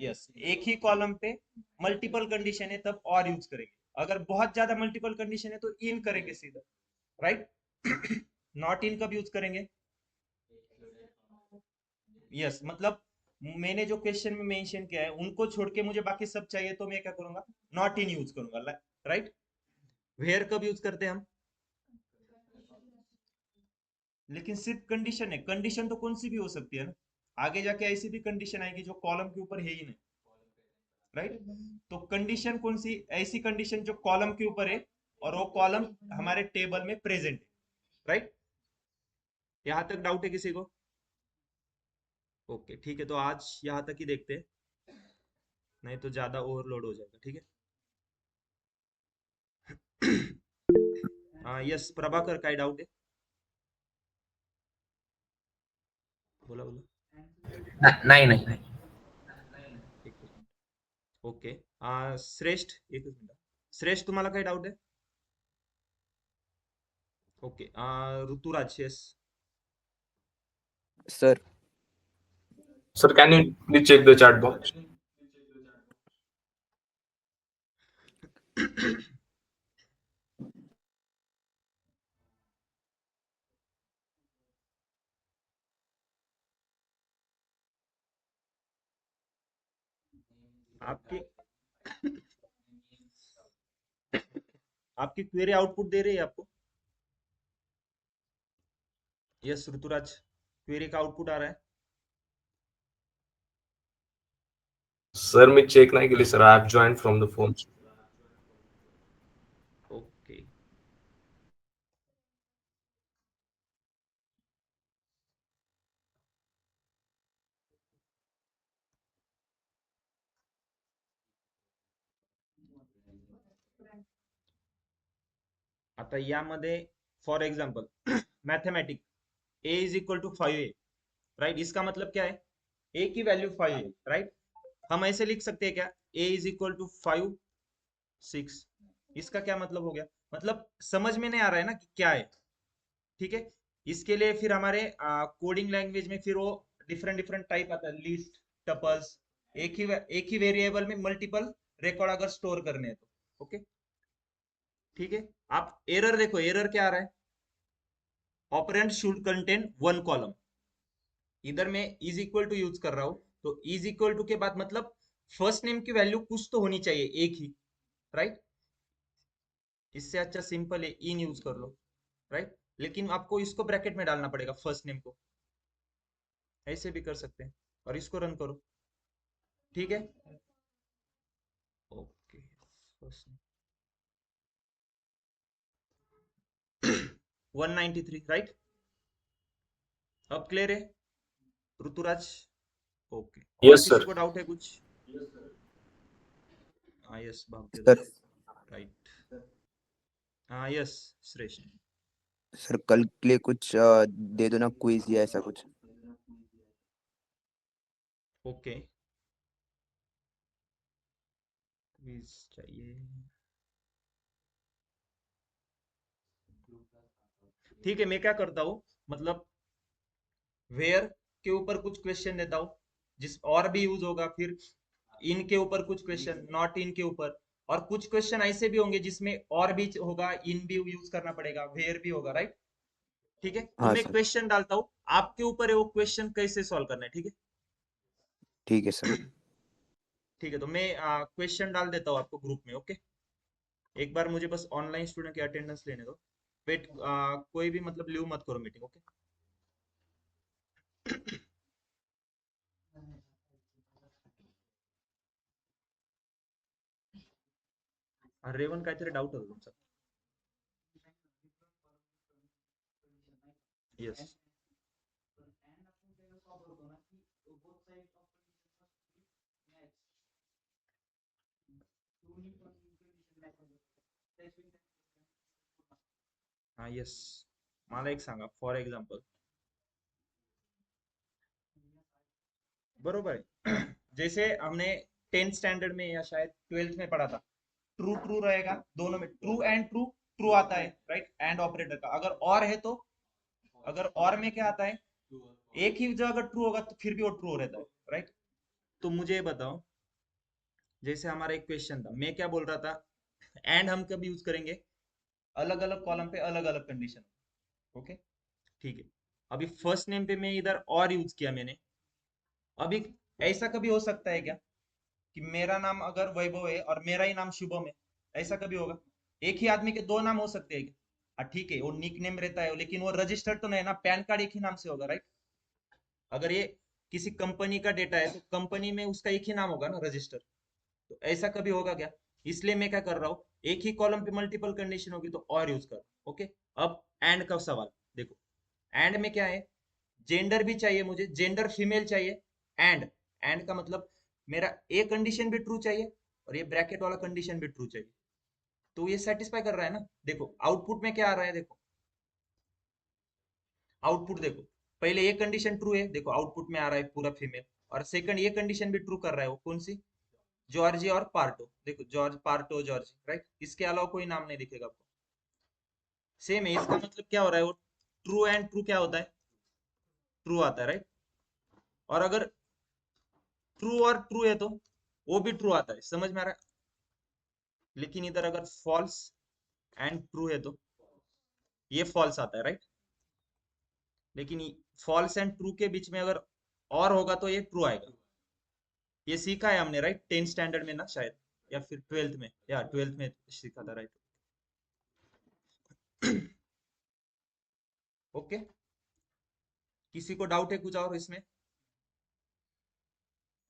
S1: यस, एक ही कॉलम पे मल्टीपल कंडीशन है तब और यूज करेंगे। अगर बहुत ज्यादा मल्टीपल कंडीशन है तो इन करेंगे सीधा, राइट। नॉट इन कब यूज करेंगे, यस, मतलब मैंने जो क्वेश्चन में मेंशन किया है उनको छोड़ के मुझे बाकी सब चाहिए तो मैं क्या करूंगा, नॉट इन यूज करूंगा, राइट। वेयर कब यूज करते हैं हम, लेकिन सिर्फ कंडीशन है, कंडीशन तो कौन सी भी हो सकती है ना, आगे जाके ऐसी भी कंडीशन आएगी जो कॉलम के ऊपर है ही नहीं, राइट। तो कंडीशन कौन सी, ऐसी कंडीशन जो कॉलम के ऊपर है और वो कॉलम हमारे टेबल में प्रेजेंट है, राइट। यहां तक डाउट है किसी को, ओके ठीक है, तो आज यहां तक ही देखते हैं, नहीं तो ज्यादा ओवरलोड हो जाएगा, ठीक है। हाँ यस, प्रभाकर का डाउट है, बोला बोला,
S4: नहीं नहीं नहीं।
S1: एक मिनिट, ओके। श्रेष्ठ, एक मिनिट, श्रेष्ठ तुम्हाला काही डाउट आहे, okay. Rituraj, yes.
S2: Sir
S5: Sir, can you please check the chat box?
S1: आपकी आपकी क्वेरी आउटपुट दे रही है आपको, यस ऋतुराज, क्वेरी का आउटपुट आ रहा है,
S5: Sir, मी चेक नाही केली sir, I have joined from the phone.
S1: ओके। आता यामध्ये for example mathematic A is equal to 5 है, राइट। इसका मतलब क्या है, ए की वैल्यू 5 है, राइट। हम ऐसे लिख सकते हैं क्या, ए इज इक्वल टू 5 6, इसका क्या मतलब हो गया, मतलब समझ में नहीं आ रहा है ना कि क्या है, ठीक है। इसके लिए फिर हमारे कोडिंग लैंग्वेज में फिर वो डिफरेंट डिफरेंट टाइप आता है, लिस्ट, टपल्स, एक ही वेरिएबल में मल्टीपल रिकॉर्ड अगर स्टोर करने हैं तो, ओके ठीक है। आप एरर देखो, एरर क्या आ रहा है, operand should contain one column, इधर मैं इज इक्वल टू यूज कर रहा हूं, तो इज इक्वल टू के बाद मतलब फर्स्ट नेम की वैल्यू कुछ तो होनी चाहिए, एक ही, राइट। इससे अच्छा सिंपल है, इन यूज कर लो, राइट। लेकिन आपको इसको ब्रैकेट में डालना पड़ेगा फर्स्ट नेम को, ऐसे भी कर सकते हैं, और इसको रन करो, ठीक है, ओके। First name 193, right. अब क्लियर है ऋतुराज, ओके। और
S5: Yes,
S1: किसी
S5: sir.
S1: को डाउट है कुछ, हाँ यस भाग्य,
S2: सर
S1: राइट, हाँ यस श्रेष्ठ,
S2: सर कल के लिए कुछ दे दो ना, क्विज या ऐसा कुछ।
S1: ओके। क्विज चाहिए। ठीक है, मैं क्या करता हूँ, मतलब वेयर के ऊपर कुछ क्वेश्चन देता हूँ जिस और भी यूज होगा, फिर इन के ऊपर कुछ क्वेश्चन, नॉट इन के ऊपर, और कुछ क्वेश्चन ऐसे भी होंगे जिसमें और भी होगा, इन भी यूज करना पड़ेगा, वेयर भी होगा, राइट। ठीक है, तो
S2: हाँ
S1: मैं
S2: सर।
S1: क्वेश्चन डालता हूँ, आपके ऊपर है वो क्वेश्चन कैसे सॉल्व करना है। ठीक है,
S2: ठीक है सर।
S1: ठीक है, तो मैं क्वेश्चन डाल देता हूँ आपको ग्रुप में। ओके, एक बार मुझे बस ऑनलाइन स्टूडेंट की अटेंडेंस लेने दो। वेट, कोई भी मतलब लीव मत करो मीटिंग। ओके, रेवन काहीतरी डाऊट होता तुमचा? येस. हाँ येस, मला एक सांगा, फॉर एग्जांपल, बरोबर है जैसे हमने 10th स्टैंडर्ड में या शायद 12th में पढ़ा था, ट्रू ट्रू रहेगा दोनों में, ट्रू एंड ट्रू, ट्रू आता है राइट, एंड ऑपरेटर का। अगर और है तो, अगर और में क्या आता है, एक ही जगह अगर ट्रू होगा तो फिर भी वो ट्रू रहता है, राइट। तो मुझे ये बताओ, जैसे हमारा एक क्वेश्चन था, मैं क्या बोल रहा था, एंड हम कब यूज करेंगे, अलग अलग कॉलम पे अलग अलग कंडीशन। ओके, ठीक है, अभी फर्स्ट नेम पे मैं इधर और यूज किया मैंने। अभी ऐसा कभी हो सकता है क्या कि मेरा नाम अगर वैभव है और मेरा ही नाम शुभम है, ऐसा कभी होगा? एक ही आदमी के दो नाम हो सकते हैं क्या? ठीक है, वो निक नेम रहता है, लेकिन वो रजिस्टर्ड तो नहीं ना, पैन कार्ड एक ही नाम से होगा, राइट। अगर ये किसी कंपनी का डेटा है तो कंपनी में उसका एक ही नाम होगा ना, रजिस्टर। तो ऐसा कभी होगा क्या? इसलिए मैं क्या कर रहा हूँ, एक ही कॉलम पे मल्टीपल कंडीशन होगी तो और यूज कर। ओके, अब एंड का सवाल देखो, एंड में क्या है, जेंडर भी चाहिए मुझे, जेंडर फीमेल चाहिए, एंड एंड का मतलब मेरा ए कंडीशन भी ट्रू चाहिए और ये ब्रैकेट वाला कंडीशन भी ट्रू चाहिए। तो ये सेटिस्फाई कर रहा है ना। देखो आउटपुट में क्या आ रहा है, देखो आउटपुट देखो, पहले ये कंडीशन ट्रू है, देखो आउटपुट में आ रहा है पूरा फीमेल, और सेकंड ये कंडीशन भी ट्रू कर रहा है, वो कौन सी, जॉर्जी और पार्टो। देखो जॉर्ज, पार्टो, जॉर्जी, राइट, इसके अलावा कोई नाम नहीं दिखेगा आपको। सेम है, इसका मतलब क्या हो रहा है, वो ट्रू एंड ट्रू क्या होता है, ट्रू आता है, राइट। और अगर ट्रू और ट्रू है तो वो भी ट्रू आता है, समझ में आ रहा है। लेकिन इधर अगर फॉल्स एंड ट्रू है तो ये फॉल्स आता है, राइट। लेकिन फॉल्स एंड ट्रू के बीच में अगर और होगा तो ये ट्रू आएगा। ये सीखा है हमने, राइट, 10th स्टैंडर्ड में ना शायद, या फिर 12th में, या 12th में सीखा था, राइट। ओके, किसी को डाउट है कुछ और इसमें?